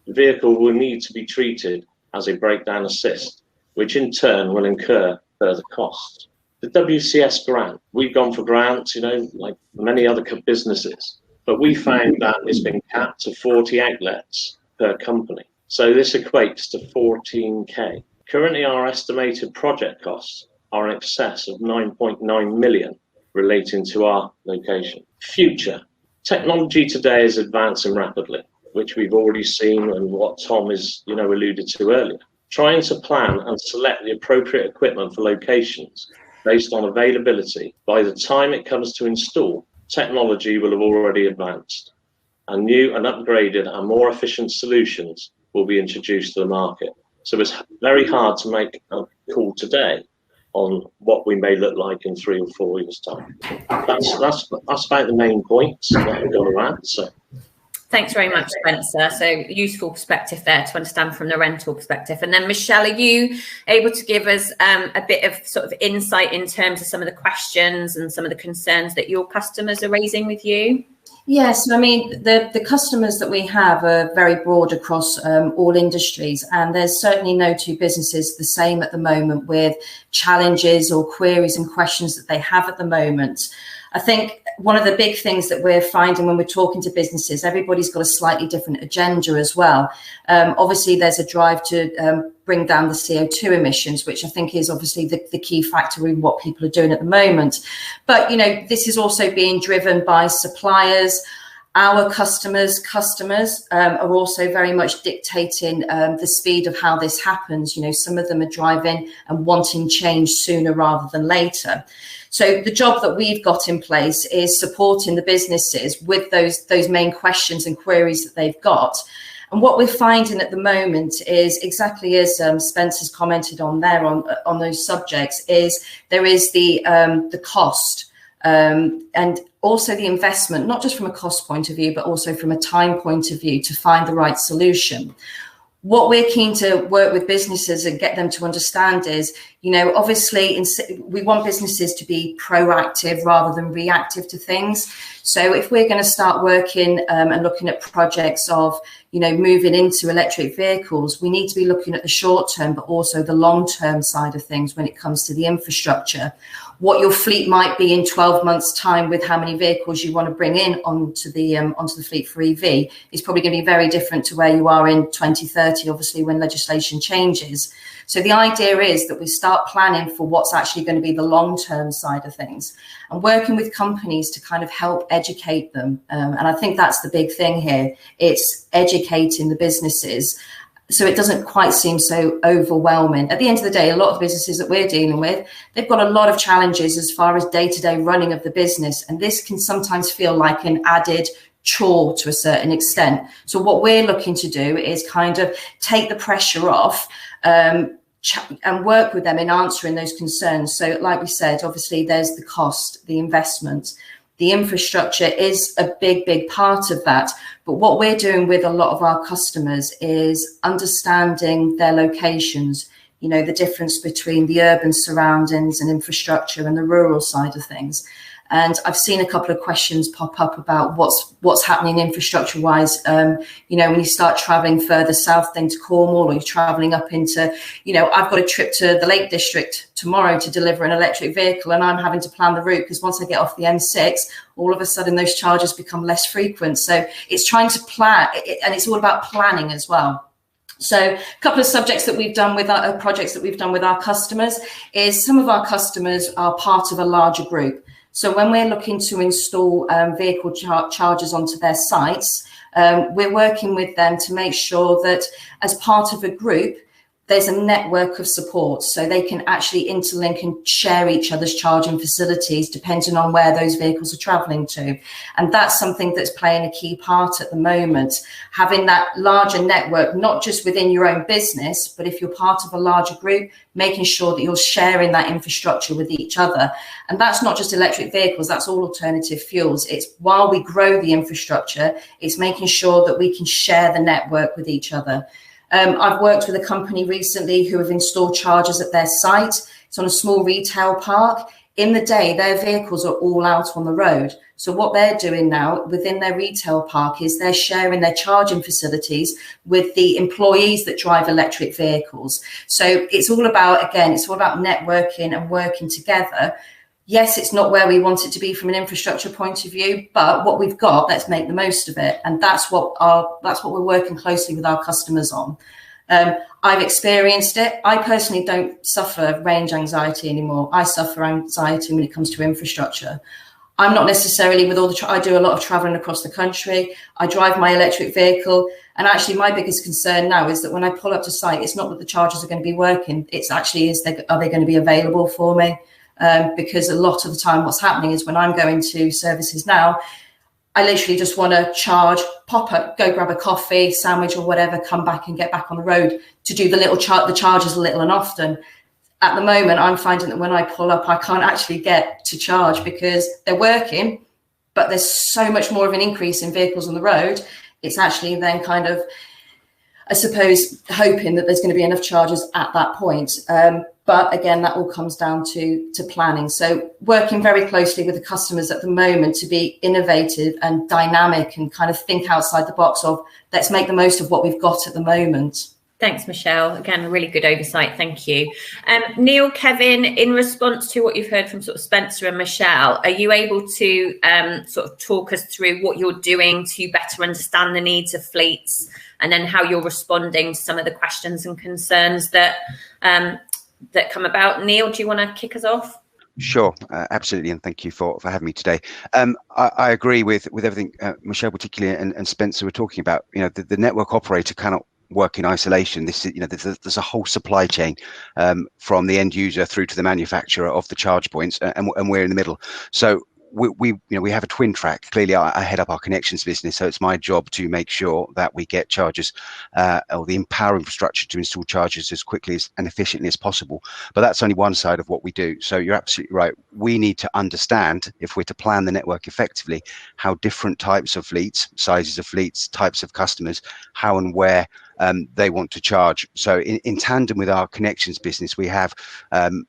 the vehicle will need to be treated as a breakdown assist, which in turn will incur further costs. The WCS grant, we've gone for grants, like many other businesses, but we found that it's been capped to 40 outlets per company. So this equates to 14K. Currently, our estimated project costs are in excess of 9.9 million relating to our location. Future. Technology today is advancing rapidly, which we've already seen and what Tom is, alluded to earlier. Trying to plan and select the appropriate equipment for locations based on availability, by the time it comes to install, technology will have already advanced, and new and upgraded and more efficient solutions will be introduced to the market. So it's very hard to make a call today on what we may look like in 3 or 4 years' time. That's about the main points that I'm going to add. So. Thanks very much, Spencer. So useful perspective there to understand from the rental perspective. And then Michelle, are you able to give us a bit of sort of insight in terms of some of the questions and some of the concerns that your customers are raising with you? Yes, I mean, the customers that we have are very broad across all industries, and there's certainly no two businesses the same at the moment with challenges or queries and questions that they have at the moment. I think one of the big things that we're finding when we're talking to businesses, everybody's got a slightly different agenda as well. Obviously, there's a drive to bring down the CO2 emissions, which I think is obviously the key factor in what people are doing at the moment. But, this is also being driven by suppliers. Our customers are also very much dictating the speed of how this happens. Some of them are driving and wanting change sooner rather than later. So the job that we've got in place is supporting the businesses with those main questions and queries that they've got. And what we're finding at the moment is exactly as Spencer's commented on there on those subjects, is there is the cost and also the investment, not just from a cost point of view, but also from a time point of view to find the right solution. What we're keen to work with businesses and get them to understand is, obviously we want businesses to be proactive rather than reactive to things. So if we're going to start working and looking at projects of, moving into electric vehicles, we need to be looking at the short term, but also the long term side of things when it comes to the infrastructure. What your fleet might be in 12 months' time with how many vehicles you want to bring in onto the fleet for EV is probably going to be very different to where you are in 2030, obviously, when legislation changes. So the idea is that we start planning for what's actually going to be the long-term side of things and working with companies to kind of help educate them. And I think that's the big thing here. It's educating the businesses so it doesn't quite seem so overwhelming. At the end of the day, a lot of the businesses that we're dealing with, they've got a lot of challenges as far as day-to-day running of the business. And this can sometimes feel like an added chore to a certain extent. So what we're looking to do is kind of take the pressure off and work with them in answering those concerns. So like we said, obviously there's the cost, the investment. The infrastructure is a big part of that. But what we're doing with a lot of our customers is understanding their locations. you know, the difference between the urban surroundings and infrastructure and the rural side of things. And I've seen a couple of questions pop up about what's happening infrastructure wise. You know, when you start traveling further south into Cornwall, or you're traveling up into, you know, I've got a trip to the Lake District tomorrow to deliver an electric vehicle, and I'm having to plan the route because once I get off the M6, all of a sudden those charges become less frequent. So it's trying to plan, and it's all about planning as well. So a couple of subjects that we've done with our projects that we've done with our customers is some of our customers are part of a larger group. So when we're looking to install vehicle chargers onto their sites, we're working with them to make sure that as part of a group, there's a network of support, so they can actually interlink and share each other's charging facilities depending on where those vehicles are traveling to. And that's something that's playing a key part at the moment, having that larger network, not just within your own business, but if you're part of a larger group, making sure that you're sharing that infrastructure with each other. And that's not just electric vehicles, that's all alternative fuels. It's while we grow the infrastructure, it's making sure that we can share the network with each other. I've worked with a company recently who have installed chargers at their site. It's on a small retail park. In the day, their vehicles are all out on the road. So what they're doing now within their retail park is they're sharing their charging facilities with the employees that drive electric vehicles. So it's all about, again, it's all about networking and working together. Yes, it's not where we want it to be from an infrastructure point of view, but what we've got, let's make the most of it. And that's what we're working closely with our customers on. I've experienced it. I personally don't suffer range anxiety anymore. I suffer anxiety when it comes to infrastructure. I'm not necessarily with all the, I do a lot of traveling across the country. I drive my electric vehicle. And actually my biggest concern now is that when I pull up to site, it's not that the chargers are going to be working. It's actually, are they going to be available for me? Because a lot of the time what's happening is when I'm going to services now, I literally just want to charge, pop up, go grab a coffee, sandwich or whatever, come back and get back on the road to do the little the charges little and often. At the moment, I'm finding that when I pull up, I can't actually get to charge because they're working, but there's so much more of an increase in vehicles on the road. It's actually then kind of, I suppose, hoping that there's going to be enough chargers at that point. But again, that all comes down to planning. So working very closely with the customers at the moment to be innovative and dynamic and kind of think outside the box of let's make the most of what we've got at the moment. Thanks, Michelle. Again, a really good oversight. Thank you. Neil, Kevin, in response to what you've heard from sort of Spencer and Michelle, are you able to sort of talk us through what you're doing to better understand the needs of fleets and then how you're responding to some of the questions and concerns that come about? Neil, do you want to kick us off? Sure, absolutely, and thank you for having me today. I agree with everything Michelle particularly and Spencer were talking about. You know, the network operator cannot work in isolation. This is, you know, there's a whole supply chain from the end user through to the manufacturer of the charge points, and we're in the middle. So we have a twin track. Clearly, I head up our connections business, so it's my job to make sure that we get chargers or the empower infrastructure to install chargers as quickly and efficiently as possible. But that's only one side of what we do. So you're absolutely right. We need to understand, if we're to plan the network effectively, how different types of fleets, sizes of fleets, types of customers, how and where they want to charge. So in tandem with our connections business, we have an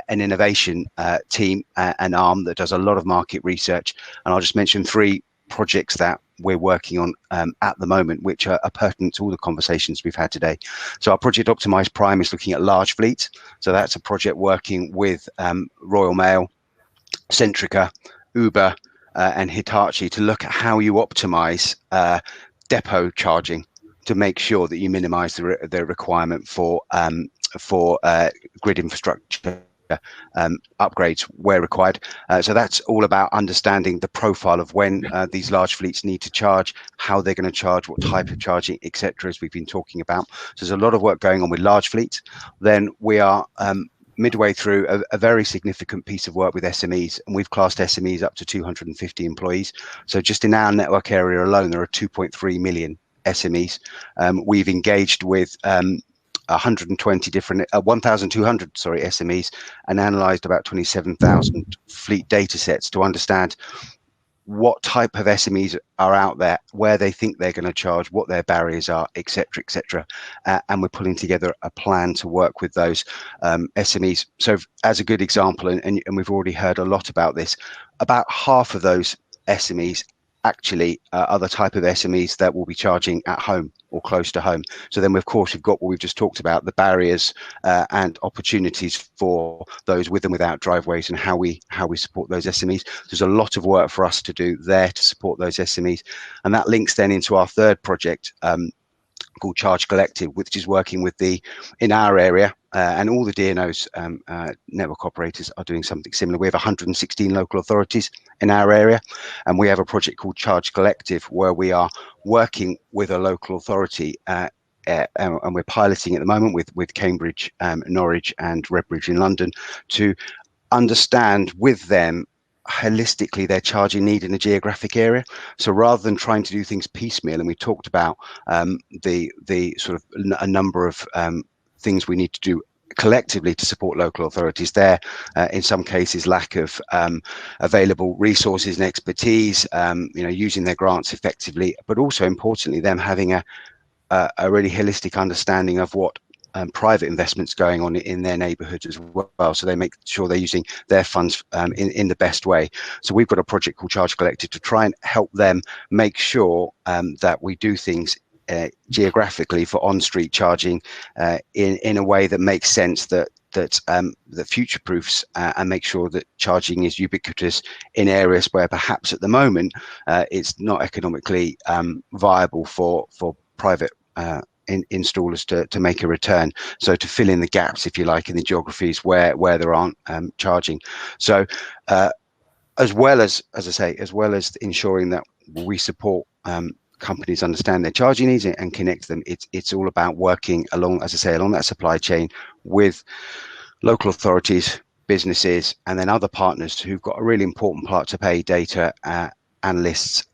innovation team, an arm that does a lot of market research. And I'll just mention 3 projects that we're working on at the moment, which are pertinent to all the conversations we've had today. So our Project Optimise Prime is looking at large fleets. So that's a project working with Royal Mail, Centrica, Uber, and Hitachi to look at how you optimize depot charging to make sure that you minimize the requirement for grid infrastructure upgrades where required. So that's all about understanding the profile of when these large fleets need to charge, how they're going to charge, what type of charging, etc., as we've been talking about. So there's a lot of work going on with large fleets. Then we are midway through a very significant piece of work with SMEs, and we've classed SMEs up to 250 employees. So just in our network area alone, there are 2.3 million SMEs. We've engaged with 120 different 1,200 SMEs and analysed about 27,000 fleet data sets to understand what type of SMEs are out there, where they think they're going to charge, what their barriers are, etc., etc. And we're pulling together a plan to work with those SMEs. So as a good example, and we've already heard a lot about this, about half of those SMEs actually are the type of SMEs that will be charging at home or close to home. So then, of course, we've got what we've just talked about, the barriers and opportunities for those with and without driveways, and how we support those SMEs. There's a lot of work for us to do there to support those SMEs, and that links then into our third project called Charge Collective, which is working with in our area, and all the DNOs, network operators, are doing something similar. We have 116 local authorities in our area, and we have a project called Charge Collective where we are working with a local authority, and we're piloting at the moment with Cambridge, Norwich and Redbridge in London, to understand with them holistically their charging need in a geographic area. So rather than trying to do things piecemeal, and we talked about the sort of a number of things we need to do collectively to support local authorities there, in some cases lack of available resources and expertise, using their grants effectively, but also importantly them having a really holistic understanding of what private investments going on in their neighbourhoods as well, so they make sure they're using their funds in the best way. So we've got a project called Charge Collective to try and help them make sure that we do things geographically for on-street charging in a way that makes sense, that future-proofs and make sure that charging is ubiquitous in areas where perhaps at the moment it's not economically viable for private installers to make a return, so to fill in the gaps, if you like, in the geographies where there aren't charging. So as well as I say, as well as ensuring that we support companies understand their charging needs and connect them, it's all about working along, as I say, along that supply chain with local authorities, businesses, and then other partners who've got a really important part to play: data analysts,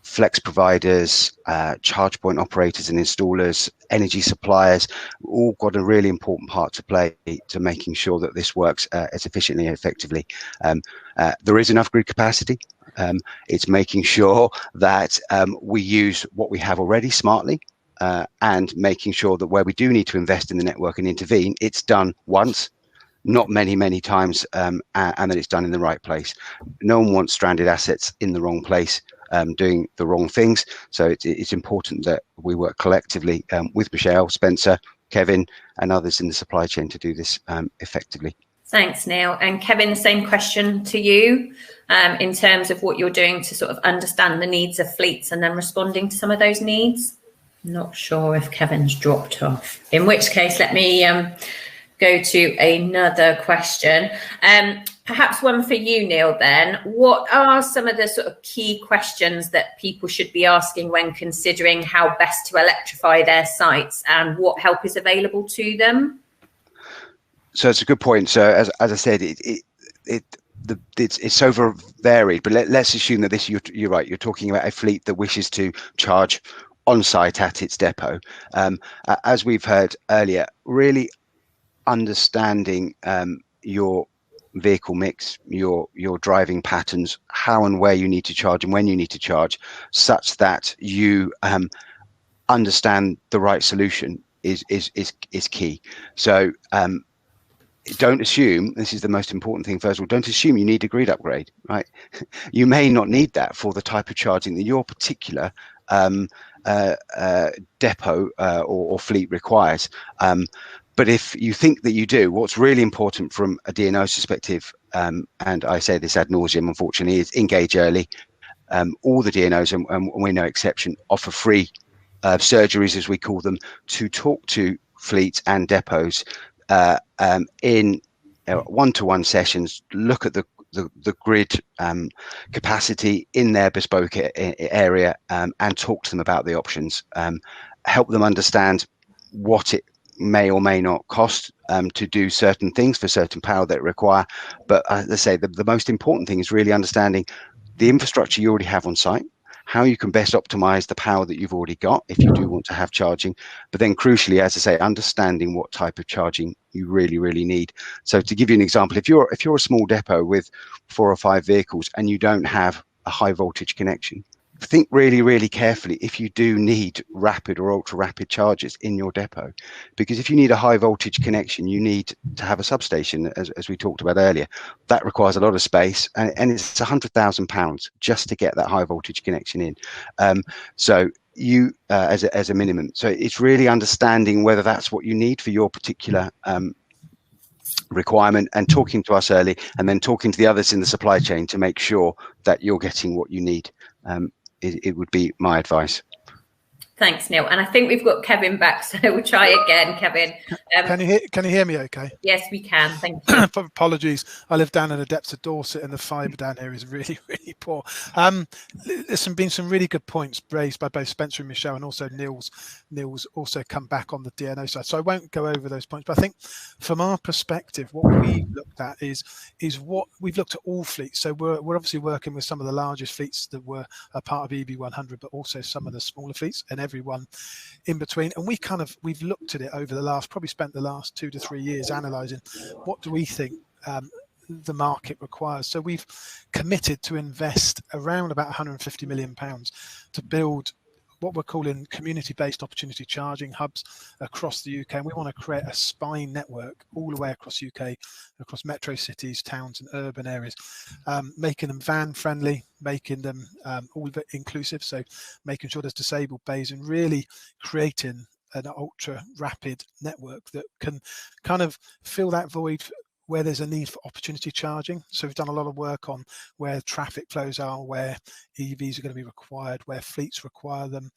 flex providers, charge point operators and installers, energy suppliers, all got a really important part to play to making sure that this works as efficiently and effectively. There is enough grid capacity. It's making sure that we use what we have already smartly, and making sure that where we do need to invest in the network and intervene, it's done once, not many times, and that it's done in the right place. No one wants stranded assets in the wrong place, doing the wrong things. So it's important that we work collectively with Michelle, Spencer, Kevin, and others in the supply chain to do this effectively. Thanks, Neil. And Kevin, the same question to you in terms of what you're doing to sort of understand the needs of fleets and then responding to some of those needs. Not sure if Kevin's dropped off, in which case let me go to another question. Perhaps one for you, Neil, then. What are some of the sort of key questions that people should be asking when considering how best to electrify their sites, and what help is available to them? So it's a good point. So as I said, it's so varied, but let's assume that this, you're right, you're talking about a fleet that wishes to charge on site at its depot. As we've heard earlier, really understanding your vehicle mix, your driving patterns, how and where you need to charge and when you need to charge, such that you understand the right solution is key. So don't assume, this is the most important thing first of all, don't assume you need a grid upgrade, right? You may not need that for the type of charging that your particular depot or fleet requires. But if you think that you do, what's really important from a DNO's perspective, and I say this ad nauseum, unfortunately, is engage early. All the DNOs, and we're no exception, offer free surgeries, as we call them, to talk to fleets and depots in one-to-one sessions, look at the grid capacity in their bespoke area, and talk to them about the options, help them understand what it may or may not cost to do certain things for certain power that require. But as I say, the most important thing is really understanding the infrastructure you already have on site, how you can best optimize the power that you've already got if you do want to have charging, but then crucially, as I say, understanding what type of charging you really need. So to give you an example, if you're a small depot with 4 or 5 vehicles and you don't have a high voltage connection, think really carefully if you do need rapid or ultra rapid charges in your depot, because if you need a high voltage connection, you need to have a substation, as we talked about earlier. That requires a lot of space, and it's £100,000 just to get that high voltage connection in. So you as a minimum. So it's really understanding whether that's what you need for your particular requirement, and talking to us early, and then talking to the others in the supply chain to make sure that you're getting what you need. It would be my advice. Thanks, Neil. And I think we've got Kevin back, so we'll try again, Kevin. Can you hear me okay? Yes, we can. Thank you. Apologies. I live down in the depths of Dorset, and the fibre down here is really poor. There's been some really good points raised by both Spencer and Michelle, and also Neil's also come back on the DNO side. So I won't go over those points, but I think from our perspective, what we've looked at is what we've looked at all fleets. So we're obviously working with some of the largest fleets that were a part of EV100, but also some of the smaller fleets and everyone in between. And we've looked at it over the last, probably spent the last 2 to 3 years analysing what do we think the market requires. So we've committed to invest around about £150 million to build what we're calling community-based opportunity charging hubs across the UK. And we want to create a spine network all the way across UK, across metro cities, towns and urban areas, making them van-friendly, making them all inclusive, so making sure there's disabled bays, and really creating an ultra-rapid network that can kind of fill that void where there's a need for opportunity charging. So we've done a lot of work on where traffic flows are, where EVs are going to be required, where fleets require them,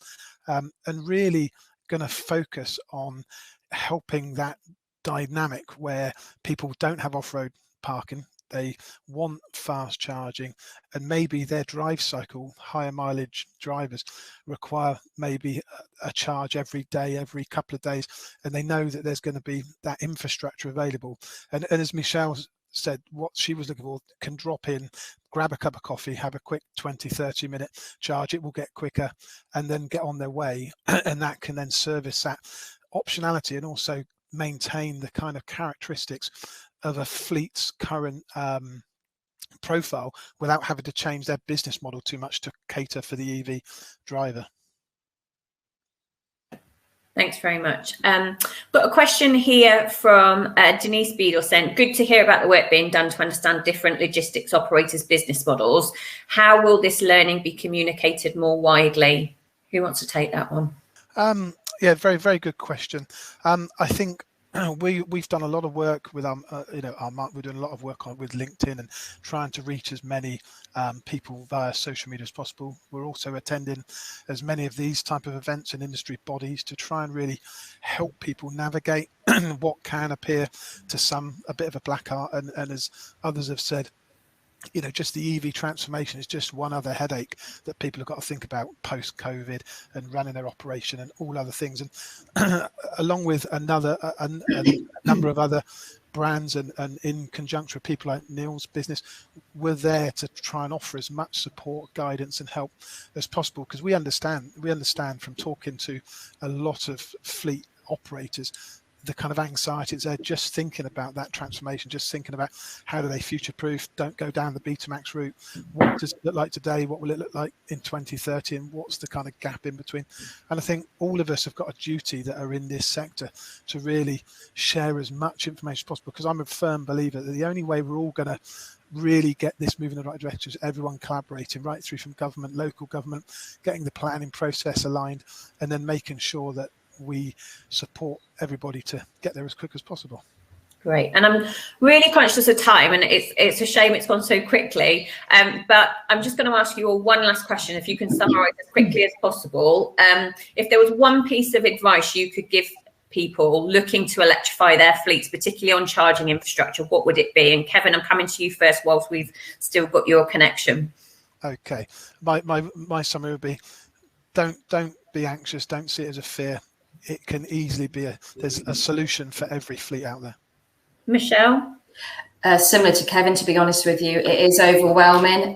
and really going to focus on helping that dynamic where people don't have off-road parking, they want fast charging, and maybe their drive cycle, higher mileage drivers require maybe a charge every day, every couple of days, and they know that there's going to be that infrastructure available. And as Michelle said, what she was looking for, can drop in, grab a cup of coffee, have a quick 20-30 minute charge, it will get quicker, and then get on their way. And that can then service that optionality and also maintain the kind of characteristics of a fleet's current profile without having to change their business model too much to cater for the EV driver. Thanks very much. Got a question here from Denise Beadle. Good to hear about the work being done to understand different logistics operators' business models. How will this learning be communicated more widely? Who wants to take that one? Yeah, very good question. I think we've done a lot of work with we're doing a lot of work with LinkedIn and trying to reach as many people via social media as possible. We're also attending as many of these type of events and industry bodies to try and really help people navigate what can appear to some a bit of a black art, and as others have said, just the EV transformation is just one other headache that people have got to think about post-COVID and running their operation and all other things. And along with a number of other brands and in conjunction with people like Neil's business, we're there to try and offer as much support, guidance and help as possible, because we understand from talking to a lot of fleet operators the kind of anxiety it's there just thinking about that transformation, just thinking about how do they future-proof, don't go down the Betamax route. What does it look like today? What will it look like in 2030? And what's the kind of gap in between? And I think all of us have got a duty that are in this sector to really share as much information as possible, because I'm a firm believer that the only way we're all going to really get this moving in the right direction is everyone collaborating right through from government, local government, getting the planning process aligned, and then making sure that we support everybody to get there as quick as possible. Great. And I'm really conscious of time, and it's a shame it's gone so quickly. But I'm just going to ask you all one last question, if you can summarise as quickly as possible. If there was one piece of advice you could give people looking to electrify their fleets, particularly on charging infrastructure, what would it be? And Kevin, I'm coming to you first whilst we've still got your connection. Okay. My summary would be, don't be anxious. Don't see it as a fear. It can easily be there's a solution for every fleet out there. Michelle? Similar to Kevin, to be honest with you, it is overwhelming,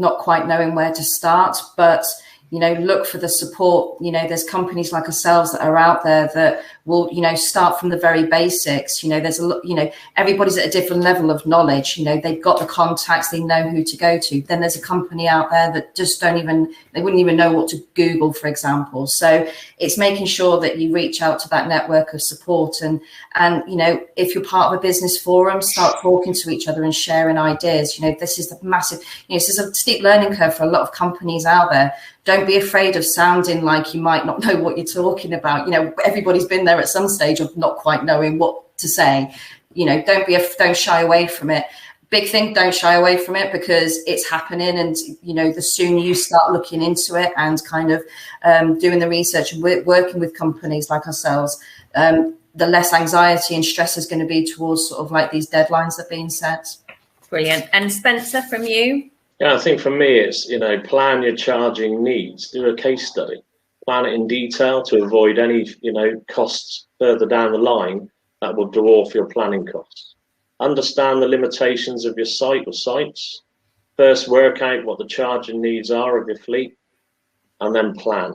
not quite knowing where to start, but you know, look for the support. You know, there's companies like ourselves that are out there that will, you know, start from the very basics. You know, there's a lot, you know, everybody's at a different level of knowledge. You know, they've got the contacts, they know who to go to. Then there's a company out there that just they wouldn't even know what to Google, for example. So it's making sure that you reach out to that network of support, and you know, if you're part of a business forum, start talking to each other and sharing ideas. You know, this is the massive, you know, this is a steep learning curve for a lot of companies out there. Don't be afraid of sounding like you might not know what you're talking about. You know, everybody's been there at some stage of not quite knowing what to say. You know, don't shy away from it. Big thing, don't shy away from it, because it's happening. And, you know, the sooner you start looking into it and kind of doing the research and working with companies like ourselves, the less anxiety and stress is going to be towards sort of like these deadlines that are being set. Brilliant. And Spencer, from you? Yeah, I think for me, it's, you know, plan your charging needs, do a case study, plan it in detail to avoid any, you know, costs further down the line that will dwarf your planning costs. Understand the limitations of your site or sites. First, work out what the charging needs are of your fleet, and then plan.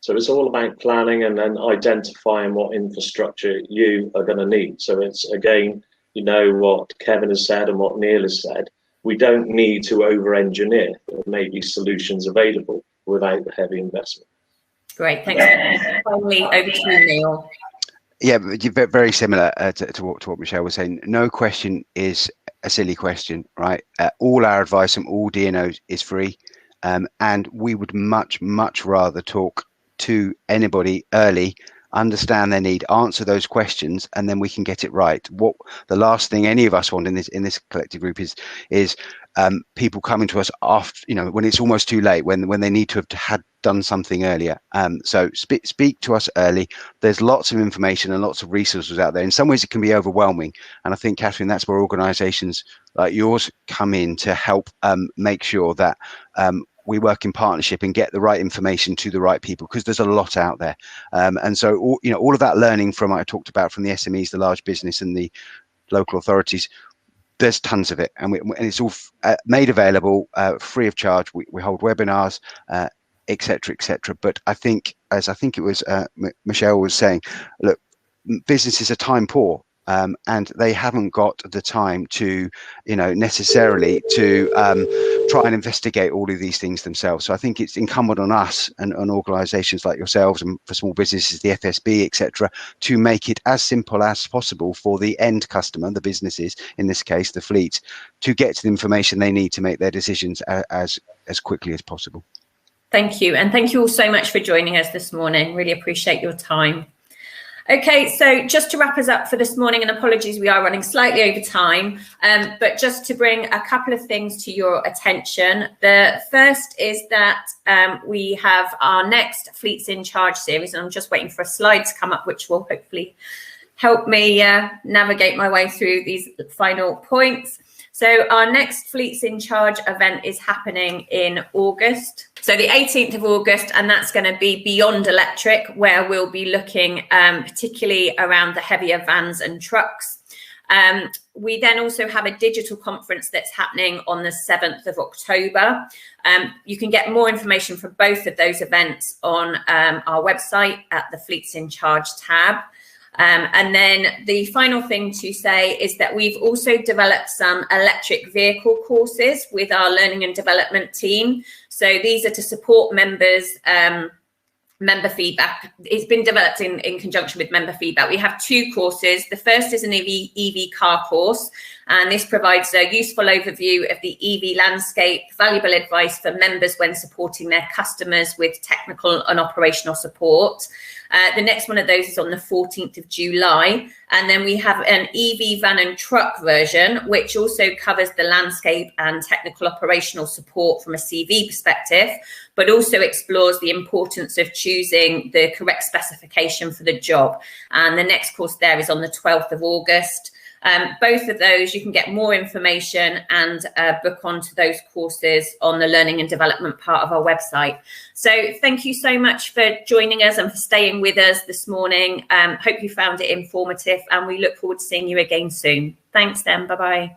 So it's all about planning and then identifying what infrastructure you are going to need. So it's, again, you know, what Kevin has said and what Neil has said. We don't need to over-engineer. There may be solutions available without the heavy investment. Great, thanks. Finally, over to you, Neil. Yeah, very similar to what Michelle was saying. No question is a silly question, right? All our advice from all DNOs is free, and we would much rather talk to anybody early, understand their need, answer those questions, and then we can get it right. What the last thing any of us want in this collective group is people coming to us after, you know, when it's almost too late, when they need to have had done something earlier. So speak to us early. There's lots of information and lots of resources out there. In some ways it can be overwhelming, and I think, Catherine, that's where organizations like yours come in to help make sure that we work in partnership and get the right information to the right people, because there's a lot out there. And so, all of that learning from, I talked about, from the SMEs, the large business and the local authorities, there's tons of it. And it's all made available free of charge. We hold webinars, et cetera. But I think it was Michelle was saying, look, businesses are time poor. And they haven't got the time to, you know, necessarily to try and investigate all of these things themselves. So I think it's incumbent on us and on organisations like yourselves, and for small businesses, the FSB, etc., to make it as simple as possible for the end customer, the businesses, in this case, the fleet, to get to the information they need to make their decisions as quickly as possible. Thank you. And thank you all so much for joining us this morning. Really appreciate your time. Okay, so just to wrap us up for this morning, and apologies, we are running slightly over time, but just to bring a couple of things to your attention. The first is that we have our next Fleets in Charge series, and I'm just waiting for a slide to come up, which will hopefully help me navigate my way through these final points. So our next Fleets in Charge event is happening in August. So the 18th of August, and that's going to be Beyond Electric, where we'll be looking particularly around the heavier vans and trucks. We then also have a digital conference that's happening on the 7th of October. You can get more information for both of those events on our website at the Fleets in Charge tab. And then the final thing to say is that we've also developed some electric vehicle courses with our learning and development team. So these are to support members, member feedback. It's been developed in conjunction with member feedback. We have two courses. The first is an EV car course, and this provides a useful overview of the EV landscape, valuable advice for members when supporting their customers with technical and operational support. The next one of those is on the 14th of July. And then we have an EV van and truck version, which also covers the landscape and technical operational support from a CV perspective, but also explores the importance of choosing the correct specification for the job. And the next course there is on the 12th of August. Both of those, you can get more information and book onto those courses on the learning and development part of our website. So thank you so much for joining us and for staying with us this morning. Hope you found it informative, and we look forward to seeing you again soon. Thanks then. Bye-bye.